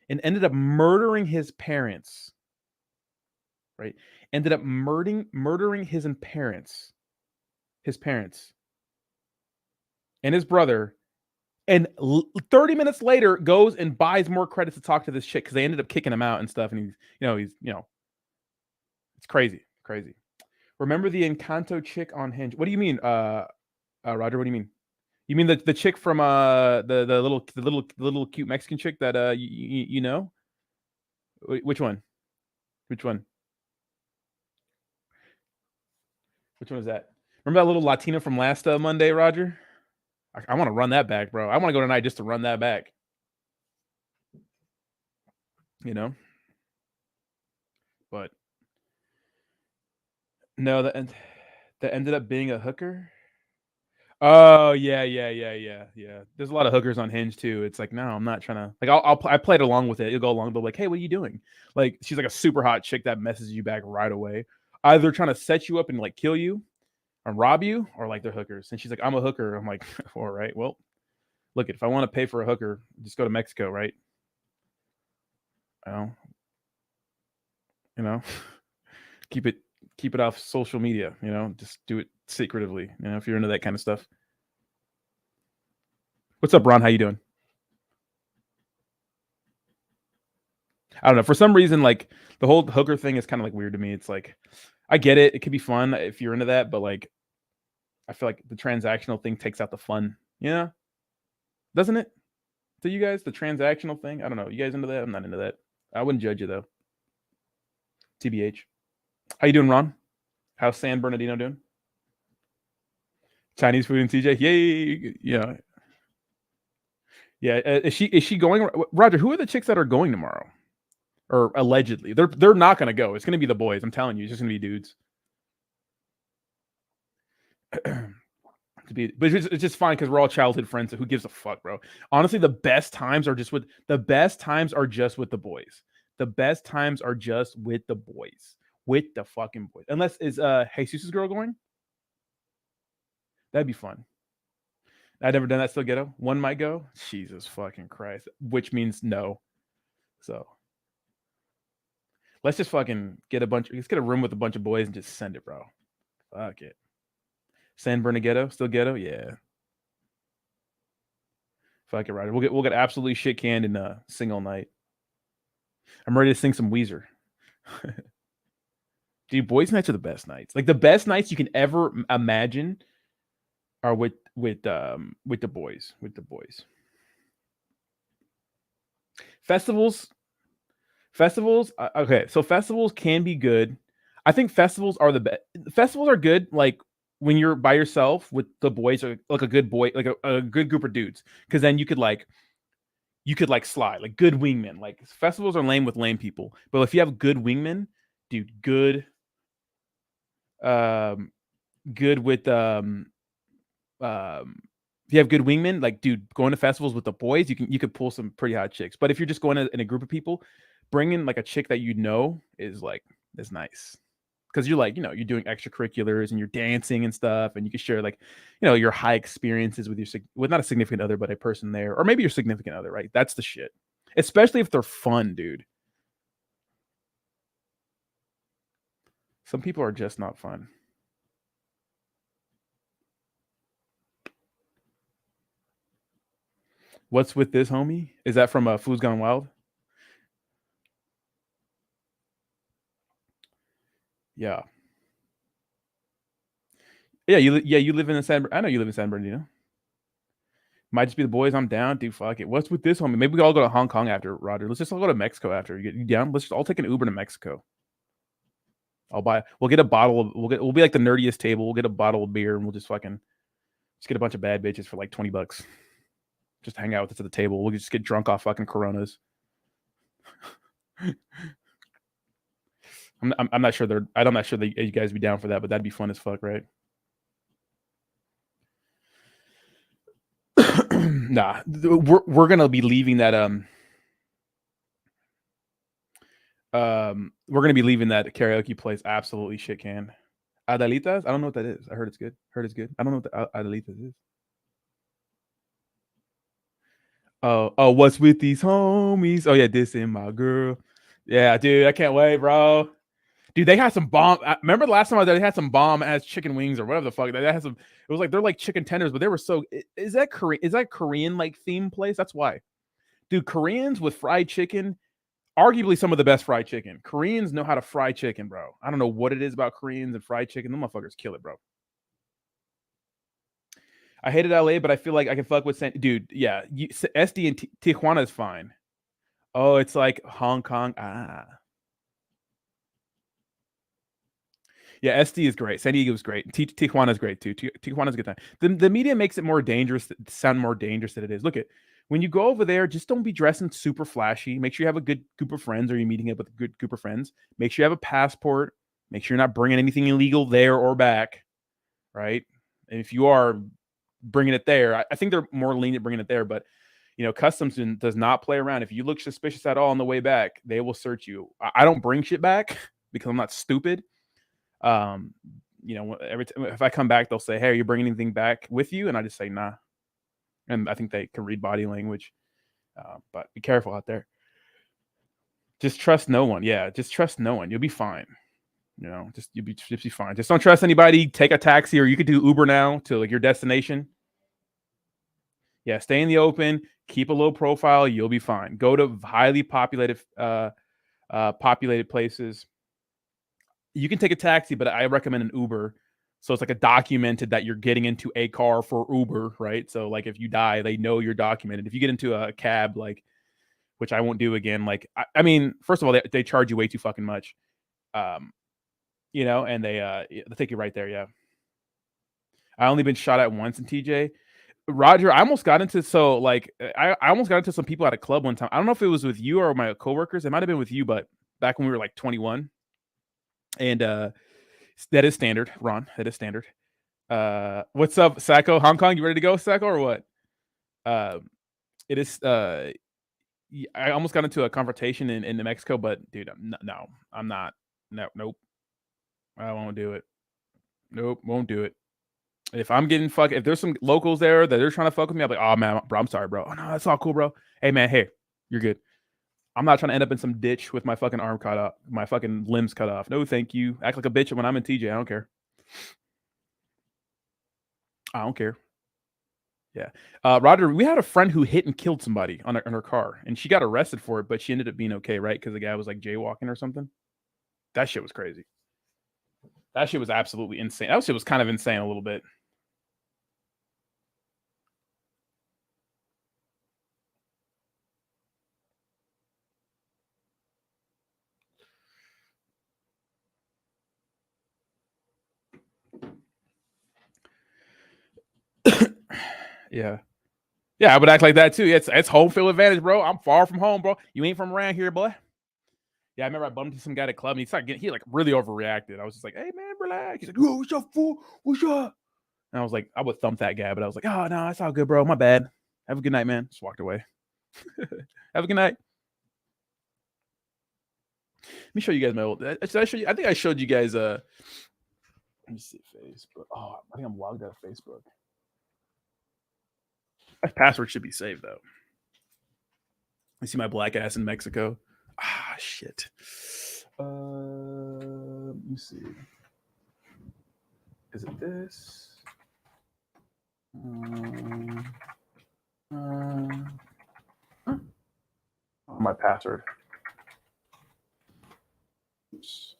and ended up murdering his parents. Right? Ended up murdering his parents, and his brother. And 30 minutes later, goes and buys more credits to talk to this chick because they ended up kicking him out and stuff. And he's it's crazy. Remember the Encanto chick on Hinge? What do you mean, Roger? What do you mean? You mean the chick from the little cute Mexican chick that you know? Which one? Which one is that? Remember that little Latina from last Monday, Roger? I want to run that back, bro. I want to go tonight just to run that back. But no, that ended up being a hooker. Oh yeah. There's a lot of hookers on Hinge too. It's like, no, I'm not trying to. Like, I played along with it. You'll go along, but like, hey, what are you doing? Like, she's like a super hot chick that messages you back right away, either trying to set you up and like kill you or rob you, or like they're hookers. And she's like, I'm a hooker. I'm like, all right, well, look, if I want to pay for a hooker, just go to Mexico, right? Keep it off social media, just do it secretively, if you're into that kind of stuff. What's up, Ron? How you doing? I don't know. For some reason, like the whole hooker thing is kind of like weird to me. It's like, I get it. It could be fun if you're into that, but like, I feel like the transactional thing takes out the fun. Yeah. Doesn't it? To you guys, the transactional thing? I don't know. You guys into that? I'm not into that. I wouldn't judge you though. TBH. How you doing, Ron? How's San Bernardino doing? Chinese food in TJ? Yay! Yeah. Yeah. Is she going? Roger, who are the chicks that are going tomorrow? Or allegedly. They're not going to go. It's going to be the boys. I'm telling you. It's just going to be dudes. But it's just fine because we're all childhood friends. So who gives a fuck, bro? Honestly, the best times are just with the boys. The best times are just with the boys. With the fucking boys. Unless is Jesus' girl going? That'd be fun. I've never done that. Still ghetto. One might go. Jesus fucking Christ. Which means no. So let's just fucking let's get a room with a bunch of boys and just send it, bro. Fuck it. San Bernardino, still ghetto? Yeah. Fuck it, Ryder. We'll get absolutely shit canned and sing all night. I'm ready to sing some Weezer. Dude, boys' nights are the best nights. Like the best nights you can ever imagine are with the boys. Festivals. Okay, so festivals can be good. I think festivals are the best. Festivals are good, like when you're by yourself with the boys, or like a good boy, like a good group of dudes, because then you could like you could like slide, like good wingmen. Like festivals are lame with lame people, but if you have good wingmen, dude, um, good with um, if you have good wingmen, like dude, going to festivals with the boys, you could pull some pretty hot chicks. But if you're just going in a group of people, bringing like a chick that you know is nice because you're like you're doing extracurriculars and you're dancing and stuff, and you can share like your high experiences with with not a significant other, but a person there, or maybe your significant other, right? That's the shit. Especially if they're fun, dude. Some people are just not fun. What's with this, homie? Is that from Food's Gone Wild? Yeah, yeah. You live in San. I know you live in San Bernardino. Might just be the boys. I'm down, dude. Fuck it. What's with this, homie? Maybe we all go to Hong Kong after, Roger. Let's just all go to Mexico after. You down? Let's just all take an Uber to Mexico. I'll buy. We'll get a bottle of. We'll be like the nerdiest table. We'll get a bottle of beer and we'll just get a bunch of bad bitches for like $20. Just hang out with us at the table. We'll just get drunk off fucking Coronas. I'm not sure I'm not sure that you guys be down for that, but that'd be fun as fuck, right? Nah, we're gonna be leaving that we're gonna be leaving that karaoke place absolutely shit can. Adelitas? I don't know what that is. I heard it's good. Heard it's good. I don't know what the Adelitas is. Oh, what's with these homies? Oh yeah, this and my girl. Yeah, dude, I can't wait, bro. Dude, they had some bomb. Remember the last time I was there, they had some bomb ass chicken wings or whatever the fuck. They had some. It was like they're like chicken tenders, but they were so. Is that Korean? Is that Korean like theme place? That's why, dude. Koreans with fried chicken, arguably some of the best fried chicken. Koreans know how to fry chicken, bro. I don't know what it is about Koreans and fried chicken. Them motherfuckers kill it, bro. I hated LA, but I feel like I can fuck with dude. Yeah, SD and Tijuana is fine. Oh, it's like Hong Kong. Ah, yeah, SD is great. San Diego is great. Tijuana is great too. Tijuana's a good time. The media makes it more dangerous, sound more dangerous than it is. Look at when you go over there, just don't be dressing super flashy. Make sure you have a good group of friends, or you're meeting up with a good group of friends. Make sure you have a passport. Make sure you're not bringing anything illegal there or back, right? And if you are bringing it there, I think they're more lenient bringing it there, but customs does not play around. If you look suspicious at all on the way back, they will search you. I don't bring shit back because I'm not stupid. Um, every time if I come back, they'll say, "Hey, are you bringing anything back with you?" And I just say, "Nah." And I think they can read body language. But be careful out there. Just trust no one. Yeah, just trust no one. You'll be fine. Just be fine. Just don't trust anybody. Take a taxi, or you could do Uber now to like your destination. Yeah, stay in the open. Keep a low profile. You'll be fine. Go to highly populated places. You can take a taxi, but I recommend an Uber. So it's like a documented that you're getting into a car for Uber, right? So like if you die, they know you're documented. If you get into a cab, like which I won't do again, like I mean, first of all, they charge you way too fucking much, um, and they take you right there. Yeah, I only been shot at once in TJ. Roger, I almost got into I almost got into some people at a club one time. I don't know if it was with you or my coworkers. It might have been with you, but back when we were like 21, and that is standard, Ron. That is standard. What's up, Sacco? Hong Kong, you ready to go, Sacco, or what? Uh, it is. I almost got into a confrontation in New Mexico, but dude, no, I'm not. No, nope. I won't do it. Nope, won't do it. If there's some locals there that they're trying to fuck with me, I'm like, oh man, bro, I'm sorry, bro. Oh, no, that's all cool, bro. Hey man, hey, you're good. I'm not trying to end up in some ditch with my fucking arm cut off, my fucking limbs cut off. No, thank you. Act like a bitch when I'm in TJ. I don't care. I don't care. Yeah. Roger, we had a friend who hit and killed somebody on her car, and she got arrested for it, but she ended up being okay, right? Because the guy was like jaywalking or something. That shit was crazy. That shit was absolutely insane. That shit was kind of insane a little bit. Yeah. Yeah, I would act like that too. It's home field advantage, bro. I'm far from home, bro. You ain't from around here, boy. Yeah, I remember I bumped into some guy at a club and he like really overreacted. I was just like, hey man, relax. He's like, yo, what's up, fool? What's up? And I was like, I would thump that guy, but I was like, oh no, it's all good, bro. My bad. Have a good night, man. Just walked away. Have a good night. Let me show you guys my old. Did I show you? I think I showed you guys. Let me see Facebook. Oh, I think I'm logged out of Facebook. My password should be saved though. You see my black ass in Mexico. Ah, shit. Let me see. Is it this? My password. Oops.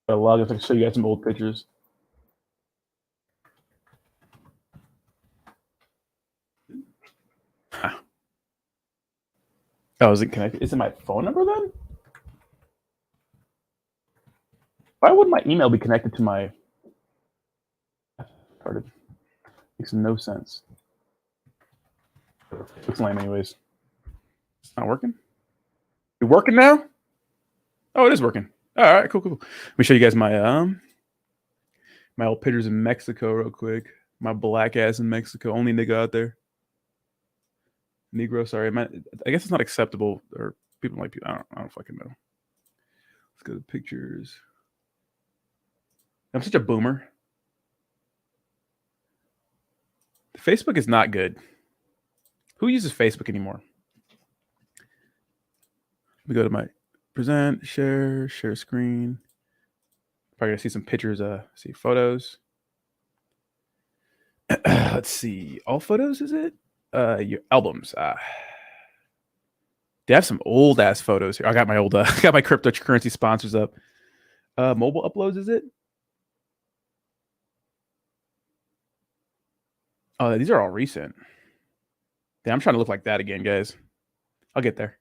I log in to show you guys some old pictures. Huh. Oh, is it connected? Is it my phone number then? Why would my email be connected to my? Makes no sense. It's lame, anyways. It's not working. You working now? Oh, it is working. All right, cool. Let me show you guys my my old pictures in Mexico real quick. My black ass in Mexico, only nigga out there. Negro, sorry. I guess it's not acceptable, or people like people. I don't fucking know. Let's go to pictures. I'm such a boomer. Facebook is not good. Who uses Facebook anymore? Let me go to my present, share screen. Probably gonna see some pictures. See photos. Let's see. All photos, is it? Your albums. They have some old ass photos here. I got my old, got my cryptocurrency sponsors up. Mobile uploads, is it? Oh, these are all recent. Damn, I'm trying to look like that again, guys. I'll get there.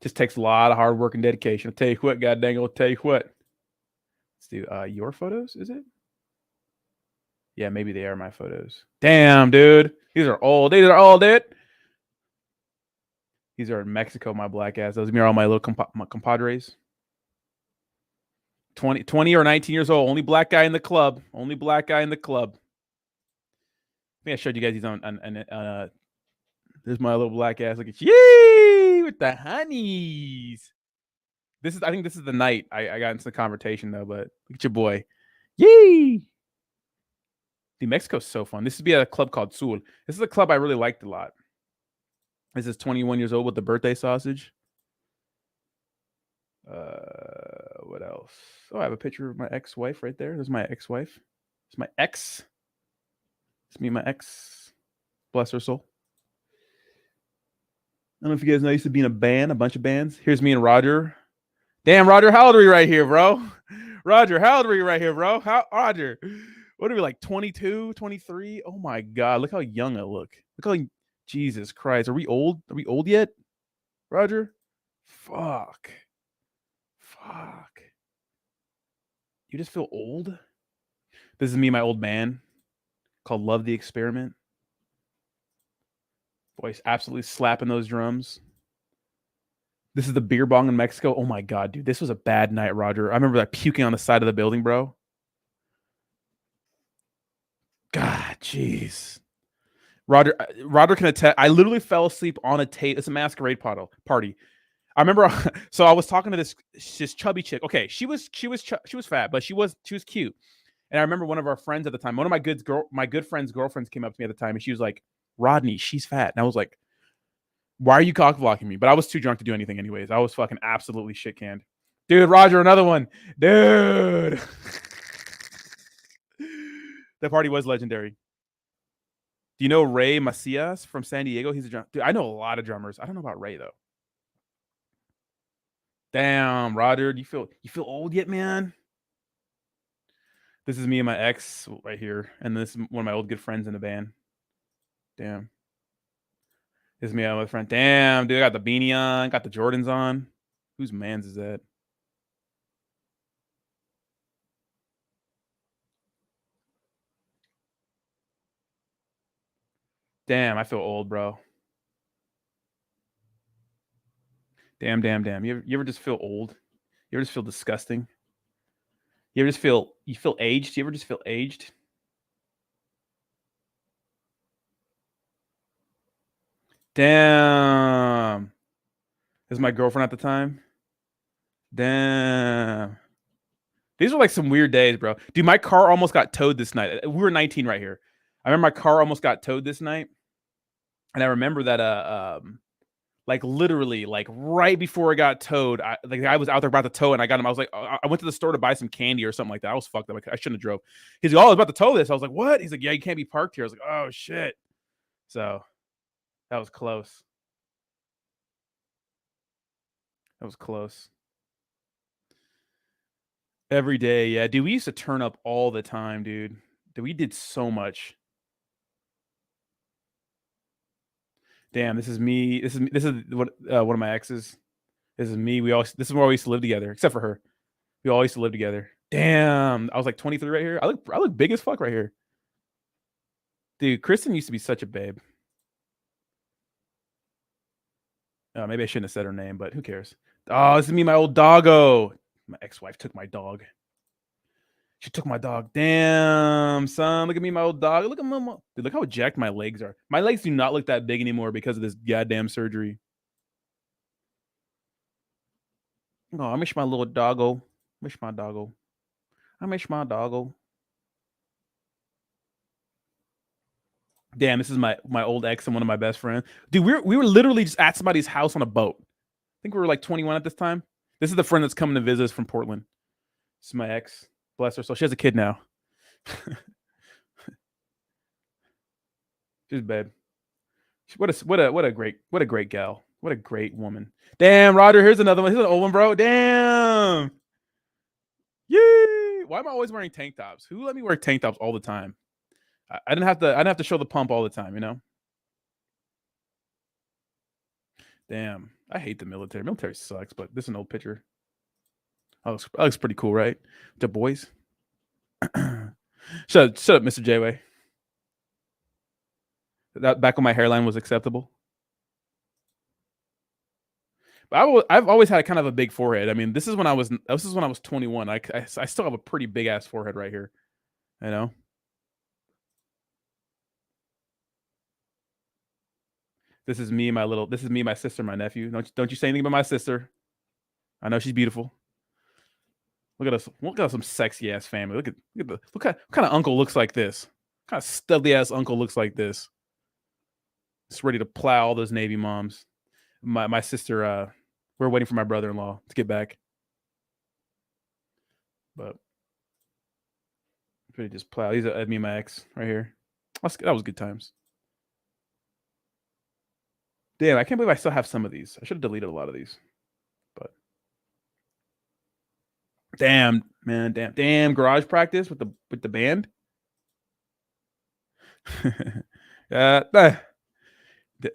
Just takes a lot of hard work and dedication. I'll tell you what, god dang it, I'll tell you what. Let's do your photos, is it? Yeah, maybe they are my photos. Damn, dude. These are old. These are old, dude. These are in Mexico, my black ass. Those are all my little my compadres. 20 or 19 years old. Only black guy in the club. Only black guy in the club. I think I showed you guys these on there's my little black ass. Look at you with the honeys. I think this is the night I got into the conversation though, but look at your boy. Yee! Dude, Mexico's so fun. This would be at a club called Sul. This is a club I really liked a lot. This is 21 years old with the birthday sausage. What else? Oh, I have a picture of my ex-wife right there. There's my ex-wife. It's my ex. It's me and my ex. Bless her soul. I don't know if you guys know I used to be in a band, a bunch of bands. Here's me and Roger. Damn, Roger, how old are we right here, bro? Roger, how old are we right here, bro? Roger, what are we, like 22, 23? Oh my God, look how young I look. Look how, Jesus Christ. Are we old? Are we old yet, Roger? Fuck. You just feel old? This is me and my old man called Love the Experiment. Boys, absolutely slapping those drums. This is the beer bong in Mexico. Oh my God, dude. This was a bad night, Roger. I remember like puking on the side of the building, bro. God, jeez. Roger can attest. I literally fell asleep on a tape. It's a masquerade party. I remember. So I was talking to this chubby chick. Okay, she was fat, but she was cute. And I remember one of our friends at the time, one of my good friends' girlfriends came up to me at the time, and she was like, "Rodney, she's fat." And I was like, "Why are you cock blocking me?" But I was too drunk to do anything, anyways. I was fucking absolutely shit canned. Dude, Roger, another one, dude. The party was legendary. Do you know Ray Macias from San Diego? He's a drummer. Dude, I know a lot of drummers. I don't know about Ray though. Damn, Roger, do you feel old yet, man? This is me and my ex right here, and this is one of my old good friends in the band. Damn. This is me and my friend. Damn, dude, I got the beanie on, got the Jordans on. Whose man's is that? Damn, I feel old, bro. Damn, damn, damn. You ever just feel old? You ever just feel disgusting? You ever just feel aged? You ever just feel aged? Damn. This is my girlfriend at the time. Damn. These were like some weird days, bro. Dude, my car almost got towed this night. We were 19 right here. I remember my car almost got towed this night. And I remember that like literally like right before it got towed, the guy was out there about to tow and I got him. I was like, I went to the store to buy some candy or something like that. I was fucked up. I shouldn't have drove. He's like, oh, I was about to tow this. I was like, what? He's like, yeah, you can't be parked here. I was like, oh shit. So that was close. That was close. Every day, yeah, dude. We used to turn up all the time, dude. We did so much. Damn, this is me. This is what one of my exes. This is me. This is where we used to live together, except for her. We all used to live together. Damn, I was like 23 right here. I look big as fuck right here. Dude, Kristen used to be such a babe. Maybe I shouldn't have said her name, but who cares? Oh, this is me, my old doggo. My ex-wife took my dog. She took my dog. Damn, son. Look at me, my old dog. Look at my dude, look how jacked my legs are. My legs do not look that big anymore because of this goddamn surgery. Oh, I miss my little doggo. Miss my doggo. I miss my doggo. Damn, this is my old ex and one of my best friends. Dude, we were literally just at somebody's house on a boat. I think we were like 21 at this time. This is the friend that's coming to visit us from Portland. This is my ex. Bless her. So she has a kid now. She's babe. What a great gal. What a great woman. Damn, Roger, here's another one. Here's an old one, bro. Damn. Yay. Why am I always wearing tank tops? Who let me wear tank tops all the time? I didn't have to show the pump all the time, you know? Damn. I hate the military. Military sucks, but this is an old picture. That looks pretty cool, right? The boys. Shut up, Mr. J-Way. That back when my hairline was acceptable. But I've always had kind of a big forehead. I mean, this is when I was 21. I still have a pretty big ass forehead right here. You know. This is me, my sister, my nephew. Don't you say anything about my sister. I know she's beautiful. Look at us. Look at some sexy ass family. Look what kind of uncle looks like this. What kind of studly ass uncle looks like this. Just ready to plow all those Navy moms. My sister, we're waiting for my brother-in-law to get back. But ready to just plow. These are me and my ex right here. That was good times. Damn, I can't believe I still have some of these. I should have deleted a lot of these. But damn, man, damn garage practice with the band.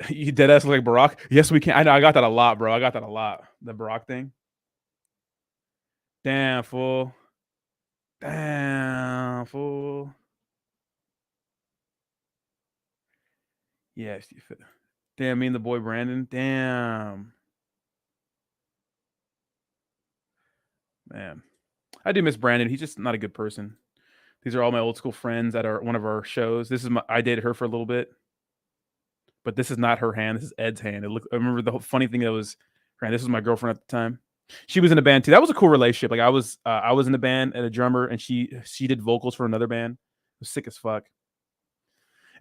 You dead ass look like Barack. Yes, we can. I know. I got that a lot, bro. I got that a lot. The Barack thing. Damn, fool. Damn, fool. Yes, you fit. Damn, me and the boy Brandon. Damn. Man. I do miss Brandon. He's just not a good person. These are all my old school friends that are one of our shows. I dated her for a little bit. But this is not her hand. This is Ed's hand. I remember the whole funny thing that was, this was my girlfriend at the time. She was in a band too. That was a cool relationship. Like I was in a band and a drummer, and she did vocals for another band. It was sick as fuck.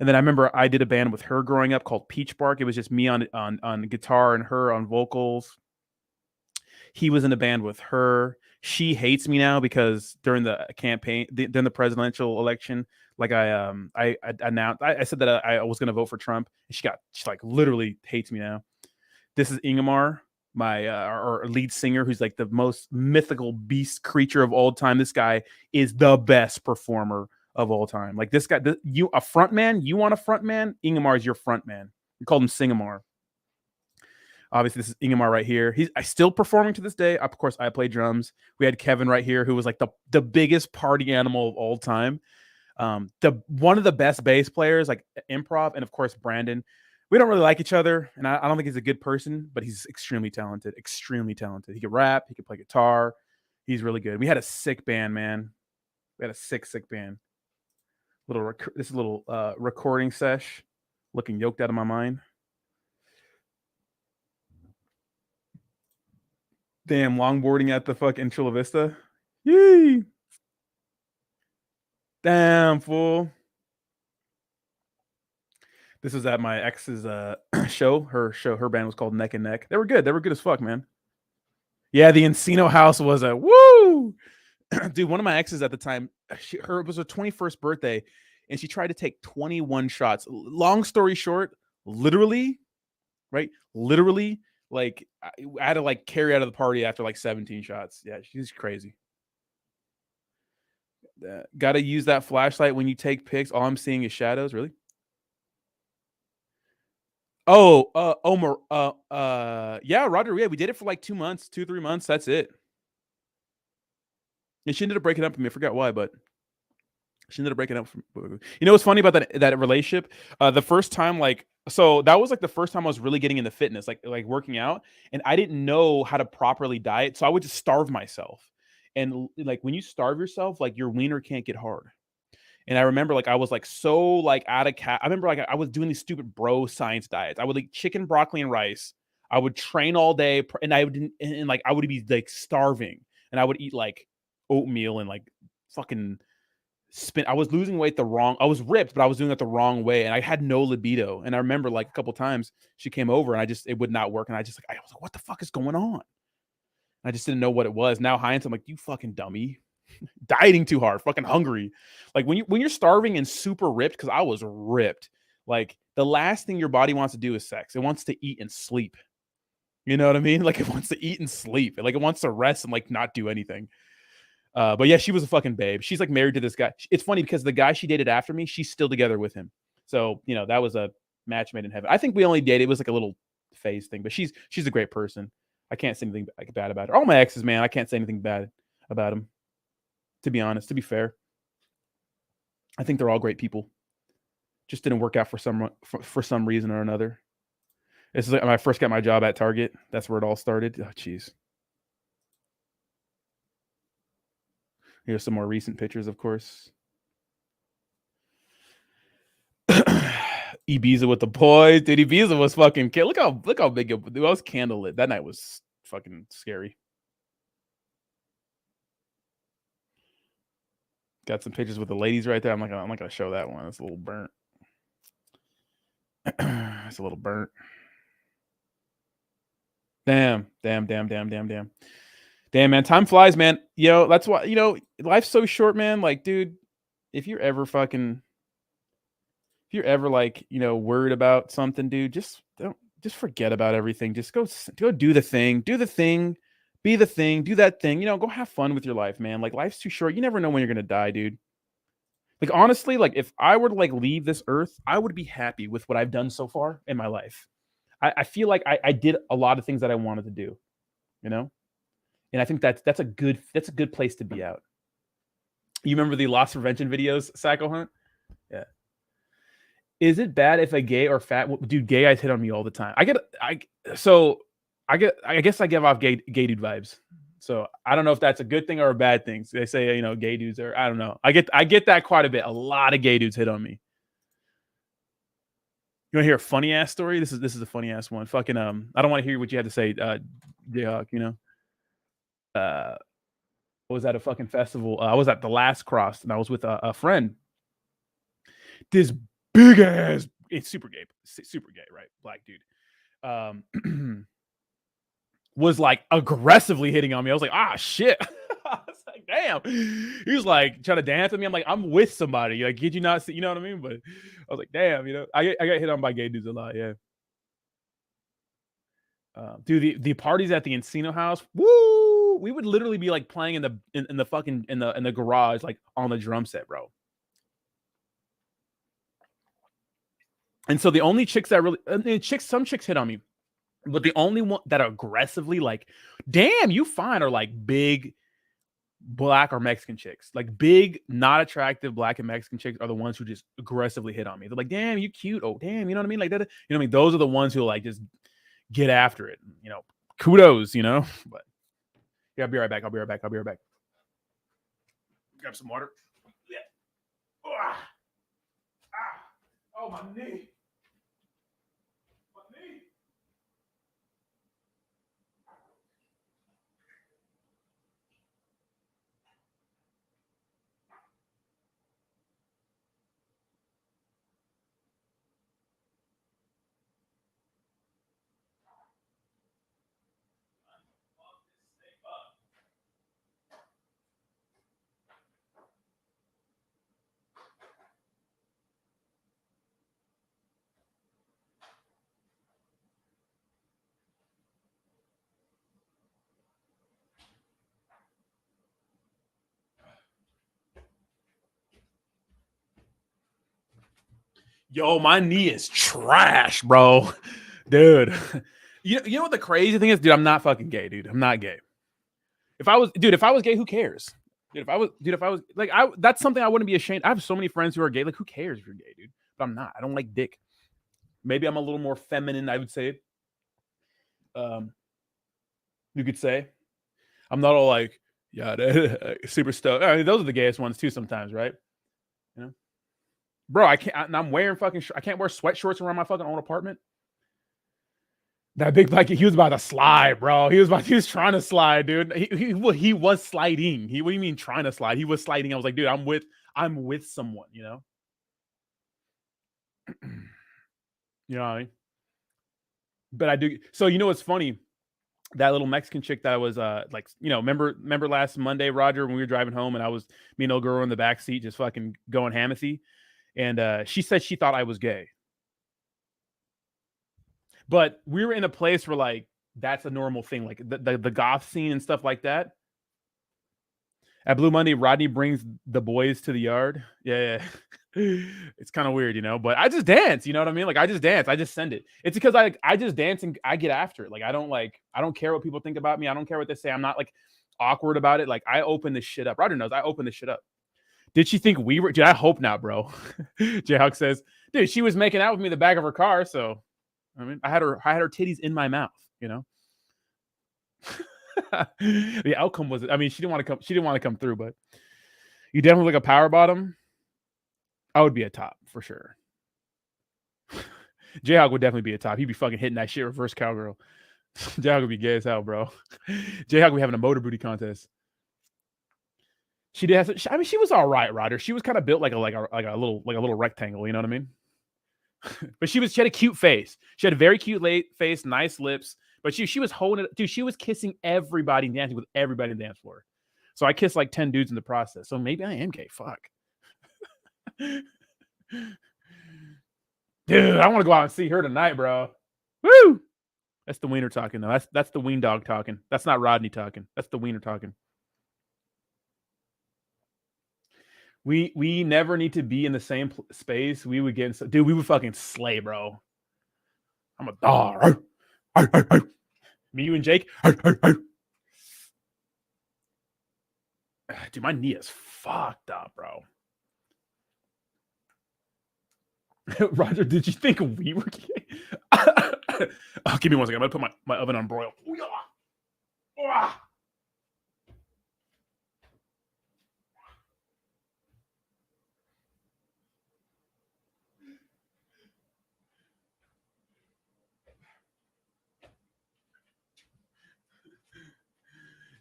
And then I remember I did a band with her growing up called Peach Bark. It was just me on guitar and her on vocals. He was in a band with her. She hates me now because during the campaign, during the presidential election, like I announced, I said that I was going to vote for Trump. And she like literally hates me now. This is Ingmar, my our lead singer, who's like the most mythical beast creature of all time. This guy is the best performer of all time. Like this guy, a front man. You want a front man? Ingmar is your front man. We called him Singamar. Obviously, this is Ingmar right here. I still performing to this day. Of course, I play drums. We had Kevin right here, who was like the biggest party animal of all time. One of the best bass players, like improv, and of course Brandon. We don't really like each other, and I don't think he's a good person, but he's extremely talented. Extremely talented. He can rap. He can play guitar. He's really good. We had a sick band, man. We had a sick band. This is a little recording sesh. Looking yoked out of my mind. Damn, longboarding at the fucking Chula Vista. Yee. Damn, fool. This was at my ex's show. Her band was called Neck and Neck. They were good. They were good as fuck, man. Yeah, the Encino house was a woo. Dude, one of my exes at the time, it was her 21st birthday, and she tried to take 21 shots. Long story short, literally, right? Literally, like I had to like carry out of the party after like 17 shots. Yeah, she's crazy. Got to use that flashlight when you take pics. All I'm seeing is shadows. Really? Oh, Omer. Yeah, Roger. Yeah, we did it for like 2 months, 2-3 months. That's it. And she ended up breaking up with me. I forgot why, but she ended up breaking up. You know what's funny about that relationship? The first time, like, so that was like the first time I was really getting into fitness, like working out, and I didn't know how to properly diet, so I would just starve myself. And like when you starve yourself, like your wiener can't get hard. And I remember like I was like so like out of I remember like I was doing these stupid bro science diets. I would like chicken, broccoli, and rice. I would train all day, and I would and like I would be like starving, and I would eat like oatmeal and like fucking spin. I was losing weight I was ripped, but I was doing it the wrong way, and I had no libido. And I remember like a couple times she came over, and it would not work, and I was like, what the fuck is going on? I just didn't know what it was. Now hindsight, I'm like, you fucking dummy. Dieting too hard, fucking hungry. Like when you're starving and super ripped, because I was ripped, like the last thing your body wants to do is sex. It wants to eat and sleep. You know what I mean? Like it wants to eat and sleep. Like it wants to rest and like not do anything. But yeah, she was a fucking babe. She's like married to this guy. It's funny because the guy she dated after me, she's still together with him. So, you know, that was a match made in heaven. I think we only dated. It was like a little phase thing, but she's a great person. I can't say anything bad about her. All my exes, man, I can't say anything bad about them. To be honest, to be fair, I think they're all great people. Just didn't work out for some reason or another. This is like when I first got my job at Target. That's where it all started. Oh, jeez. Here's some more recent pictures, of course. Ibiza with the boys. Dude, Ibiza was fucking look how big it was. Candlelit. That night was fucking scary. Got some pictures with the ladies right there. I'm not gonna show that one. It's a little burnt. It's a little burnt. Damn, man. Time flies, man. That's why, life's so short, man. Like, dude, if you're ever like, worried about something, dude, just forget about everything. Just go do the thing, be the thing, do that thing, go have fun with your life, man. Like life's too short. You never know when you're going to die, dude. Like, honestly, like if I were to like leave this earth, I would be happy with what I've done so far in my life. I feel like I did a lot of things that I wanted to do, and I think that's a good place to be out. You remember the loss prevention videos, Psycho Hunt? Yeah. Is it bad if a gay or fat dude? Gay guys hit on me all the time. I guess I give off gay dude vibes. So I don't know if that's a good thing or a bad thing. So they say gay dudes are. I don't know. I get that quite a bit. A lot of gay dudes hit on me. You want to hear a funny ass story? This is a funny ass one. Fucking I don't want to hear what you had to say, Jayhawk. Was at a fucking festival. I was at the Last Cross, and I was with a friend. This big ass, it's super gay, right? Black dude. Was like aggressively hitting on me. I was like, shit. I was like, damn. He was like trying to dance with me. I'm like, I'm with somebody. Like, did you not see? You know what I mean? But I was like, damn. I got hit on by gay dudes a lot. Yeah. Dude, the parties at the Encino house. Woo! We would literally be like playing in the garage, like on the drum set, bro. And so the only chicks that really some chicks hit on me, but the only one that aggressively like, damn, you fine, are like big black or Mexican chicks. Like big, not attractive black and Mexican chicks are the ones who just aggressively hit on me. They're like, damn, you cute. Oh, damn, you know what I mean? Like that, you know what I mean? Those are the ones who like just get after it. You know, kudos, you know? But yeah, I'll be right back. I'll be right back. Grab some water. Yeah. Ah. Oh, my knee. Yo, my knee is trash, bro. Dude. You know what the crazy thing is? Dude, I'm not fucking gay, dude. I'm not gay. If I was gay, who cares? Dude, if I was like, that's something I wouldn't be ashamed. I have so many friends who are gay. Like, who cares if you're gay, dude? But I'm not. I don't like dick. Maybe I'm a little more feminine, I would say. You could say. I'm not all like, yeah, super stoked. I mean, those are the gayest ones too sometimes, right? You know? Bro, I can't. I'm wearing fucking. I can't wear sweat shorts around my fucking own apartment. That big black, he was about to slide, bro. He was trying to slide, dude. He was sliding. What do you mean trying to slide? He was sliding. I was like, dude, I'm with someone, you know. You know what I mean? But I do. So you know what's funny? That little Mexican chick that I was like, you know, remember last Monday, Roger, when we were driving home and I was me and old girl in the back seat just fucking going hamothy, and she said she thought I was gay. But we were in a place where like that's a normal thing, like the goth scene and stuff like that. At Blue Monday, Rodney brings the boys to the yard. Yeah. It's kind of weird, you know, but I just dance, you know what I mean? Like I just dance, I just send it. It's because I just dance and I get after it. Like I don't care what people think about me. I don't care what they say. I'm not like awkward about it. Like I open this shit up. Roger knows I open this shit up. Did she think we were? Dude, I hope not, bro. Jayhawk says, dude, she was making out with me in the back of her car, so I mean, I had her titties in my mouth, you know. The outcome was, I mean, she didn't want to come through, but you definitely like a power bottom. I would be a top for sure. Jayhawk would definitely be a top. He'd be fucking hitting that shit reverse cowgirl. Jayhawk would be gay as hell, bro. Jayhawk would be having a motor booty contest. She did have, I mean, she was all right, Roger. She was kind of built like a little rectangle, you know what I mean? But she had a cute face. She had a very cute face, nice lips. But she was holding it, dude. She was kissing everybody and dancing with everybody in the dance floor. So I kissed like 10 dudes in the process. So maybe I am gay. Fuck. Dude, I want to go out and see her tonight, bro. Woo! That's the wiener talking, though. That's the ween dog talking. That's not Rodney talking. That's the wiener talking. We never need to be in the same space. We would get dude. We would fucking slay, bro. I'm a dog. Me, you, and Jake. Dude, my knee is fucked up, bro. Roger, did you think we were gay? Oh, give me 1 second. I'm gonna put my oven on broil.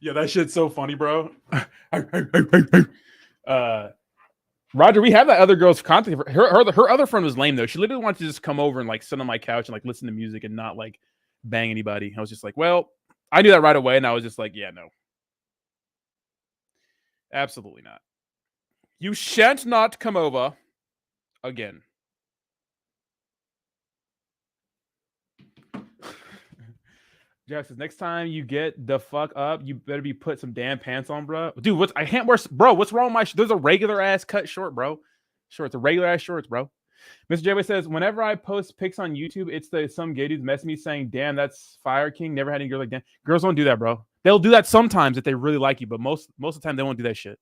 Yeah, that shit's so funny, bro. Roger, we have that other girl's contact. Her other friend was lame though. She literally wanted to just come over and like sit on my couch and like listen to music and not like bang anybody. I was just like, well, I knew that right away, and I was just like, yeah, no, absolutely not. You shan't not come over again. Jack says, next time you get the fuck up, you better be put some damn pants on, bro. Dude, I can't wear, bro. What's wrong with my? There's a regular ass cut short, bro. Shorts, a regular ass shorts, bro. Mr. J says, whenever I post pics on YouTube, it's some gay dudes messing me saying, damn, that's Fire King. Never had any girl like that. Girls don't do that, bro. They'll do that sometimes if they really like you, but most of the time they won't do that shit.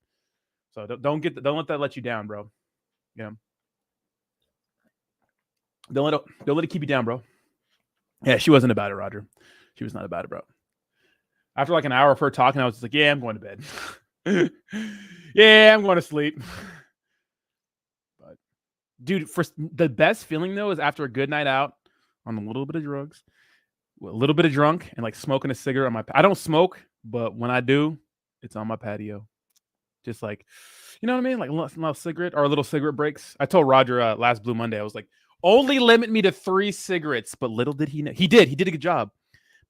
So don't let that let you down, bro. You know, don't let it keep you down, bro. Yeah, she wasn't about it, Roger. She was not about it, bro. After like an hour of her talking, I was just like, yeah, I'm going to bed. Yeah, I'm going to sleep. But dude, for the best feeling though is after a good night out on a little bit of drugs, a little bit of drunk, and like smoking a cigarette on my. I don't smoke, but when I do, it's on my patio. Just like, you know what I mean? Like a little cigarette or a little cigarette breaks. I told Roger last Blue Monday, I was like, only limit me to 3 cigarettes. But little did he know. He did a good job.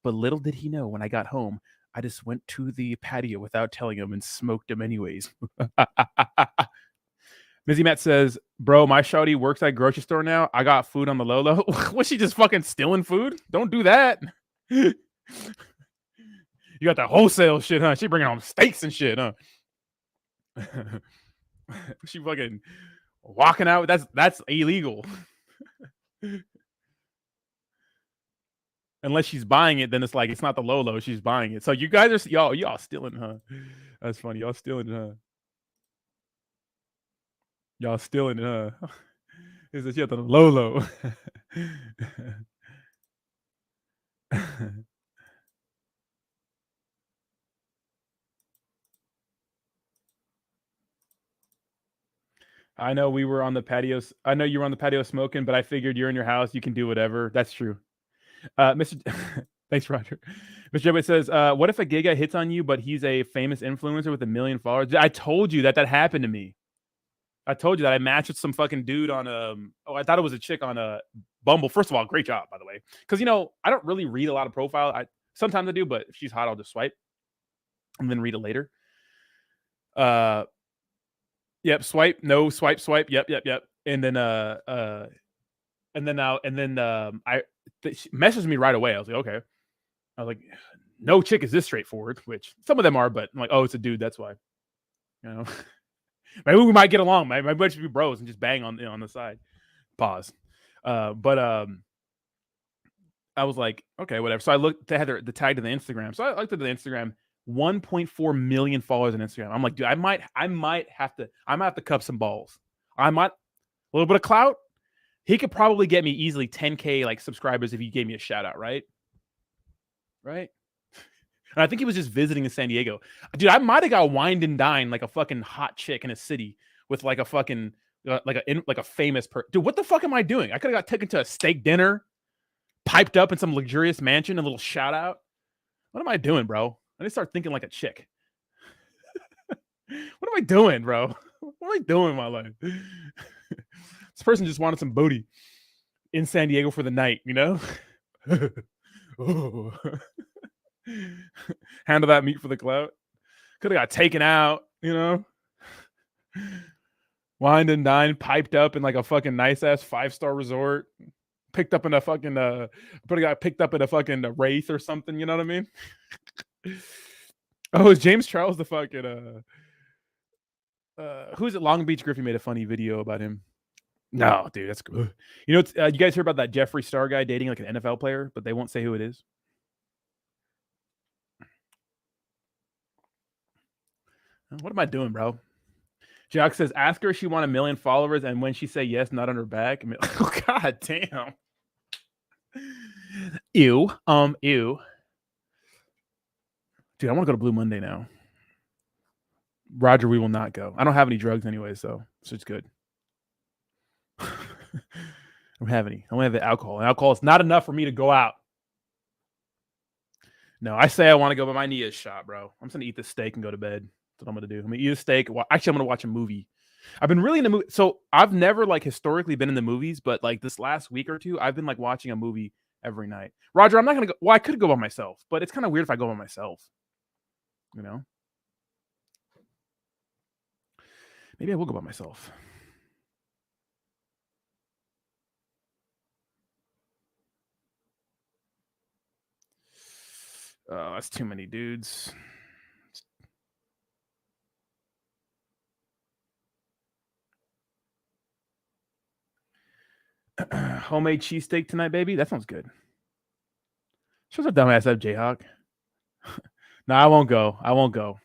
But little did he know when I got home, I just went to the patio without telling him and smoked him anyways. Mizzy Matt says, bro, my shawty works at grocery store now. I got food on the low. Was she just fucking stealing food? Don't do that. You got the wholesale shit, huh? She bringing home steaks and shit, huh? She fucking walking out. That's illegal. Unless she's buying it, then it's like it's not the Lolo. She's buying it. So you guys are y'all stealing, huh? That's funny. Y'all stealing, huh? Y'all stealing, huh? Is it you the Lolo? I know we were on the patios. I know you were on the patio smoking, but I figured you're in your house. You can do whatever. That's true. Mr. Thanks, Roger. Mr. Jebba says, what if a gay guy hits on you, but he's a famous influencer with 1 million followers? I told you that happened to me. I told you that I matched with some fucking dude on I thought it was a chick on a Bumble. First of all, great job, by the way. Because I don't really read a lot of profile. Sometimes I do, but if she's hot, I'll just swipe and then read it later. Yep, swipe, no, swipe, yep. And then she messaged me right away. I was like, okay. I was like, no chick is this straightforward, which some of them are, but I'm like, oh, it's a dude, that's why. Maybe we might get along. Maybe we should be bros and just bang on the side. Pause. But I was like, okay, whatever. So I looked. They had the tag to the Instagram. So I looked at the Instagram. 1.4 million followers on Instagram. I'm like, dude, I might have to cup some balls. I might a little bit of clout. He could probably get me easily 10K like subscribers if he gave me a shout out, right? Right. And I think he was just visiting in San Diego. Dude, I might have got wined and dined like a fucking hot chick in a city with like a fucking like a famous person. Dude, what the fuck am I doing? I could have got taken to a steak dinner, piped up in some luxurious mansion, a little shout out. What am I doing, bro? I need to start thinking like a chick. What am I doing, bro? What am I doing in my life? This person just wanted some booty in San Diego for the night, Oh. Handle that meat for the clout. Could have got taken out, Wined and dined, piped up in like a fucking nice ass 5-star resort. Picked up in a fucking got picked up in a fucking Wraith or something, you know what I mean? Oh, is James Charles the fucking who's it? Long Beach Griffey made a funny video about him. No, dude, that's good. You guys hear about that Jeffree Star guy dating like an NFL player, but they won't say who it is. What am I doing, bro? Jock says, ask her if she want 1 million followers, and when she say yes, not on her back. Oh, god damn. Ew. Ew. Dude, I want to go to Blue Monday now. Roger, we will not go. I don't have any drugs anyway, so it's good. I don't have any. I only have the alcohol. And alcohol is not enough for me to go out. No, I say I want to go, but my knee is shot, bro. I'm just going to eat this steak and go to bed. That's what I'm going to do. I'm going to eat a steak. Actually, I'm going to watch a movie. I've been really in the movie. So I've never like historically been in the movies, but like this last week or two, I've been like watching a movie every night. Roger, I'm not going to go. Well, I could go by myself, but it's kind of weird if I go by myself. Maybe I will go by myself. That's too many dudes. Homemade cheesesteak tonight, baby. That sounds good. Shows a dumbass up, Jayhawk. No, I won't go. I won't go.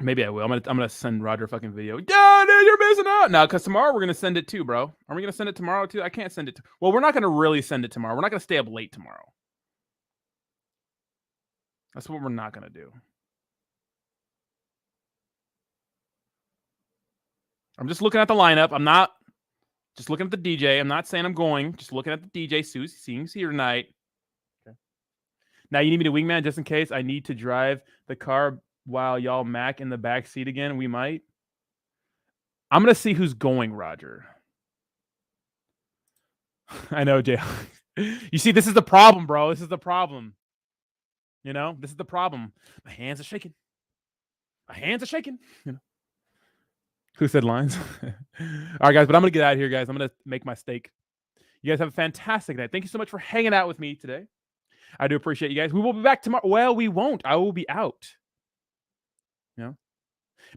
Maybe I will. I'm gonna send Roger a fucking video. Yeah, dude, you're missing out. No, because tomorrow we're gonna send it too, bro. Are we gonna send it tomorrow too? I can't send it. Well, we're not gonna really send it tomorrow. We're not gonna stay up late tomorrow. That's what we're not gonna do. I'm just looking at the lineup. I'm not just looking at the DJ. I'm not saying I'm going. Just looking at the DJ. Seeing who's here tonight. Okay. Now you need me to wingman just in case I need to drive the car while y'all Mac in the back seat again. We might. I'm gonna see who's going, Roger. I know, Jay. You see, this is the problem, bro. This is the problem. You know, this is the problem. My hands are shaking. My hands are shaking. You know. Who said lines? All right, guys, but I'm going to get out of here, guys. I'm going to make my steak. You guys have a fantastic night. Thank you so much for hanging out with me today. I do appreciate you guys. We will be back tomorrow. Well, we won't. I will be out. You know?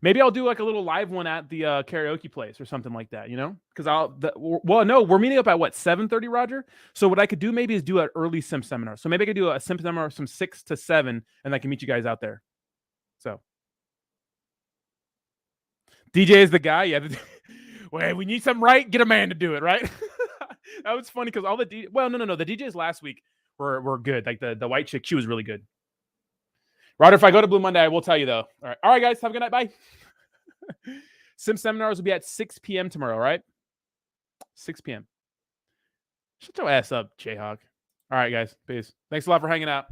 Maybe I'll do like a little live one at the karaoke place or something like that, you know? Because no, we're meeting up at what, 7:30, Roger? So what I could do maybe is do an early sim seminar. So maybe I could do a sim seminar from 6 to 7, and I can meet you guys out there. So DJ is the guy. Yeah. Well, we need something right. Get a man to do it, right? That was funny because all the well, no. The DJs last week were good. Like the white chick, she was really good. Roger, if I go to Blue Monday, I will tell you though. All right, guys. Have a good night. Bye. Sim seminars will be at 6 p.m. tomorrow, right? 6 p.m. Shut your ass up, Jayhawk. All right, guys. Peace. Thanks a lot for hanging out.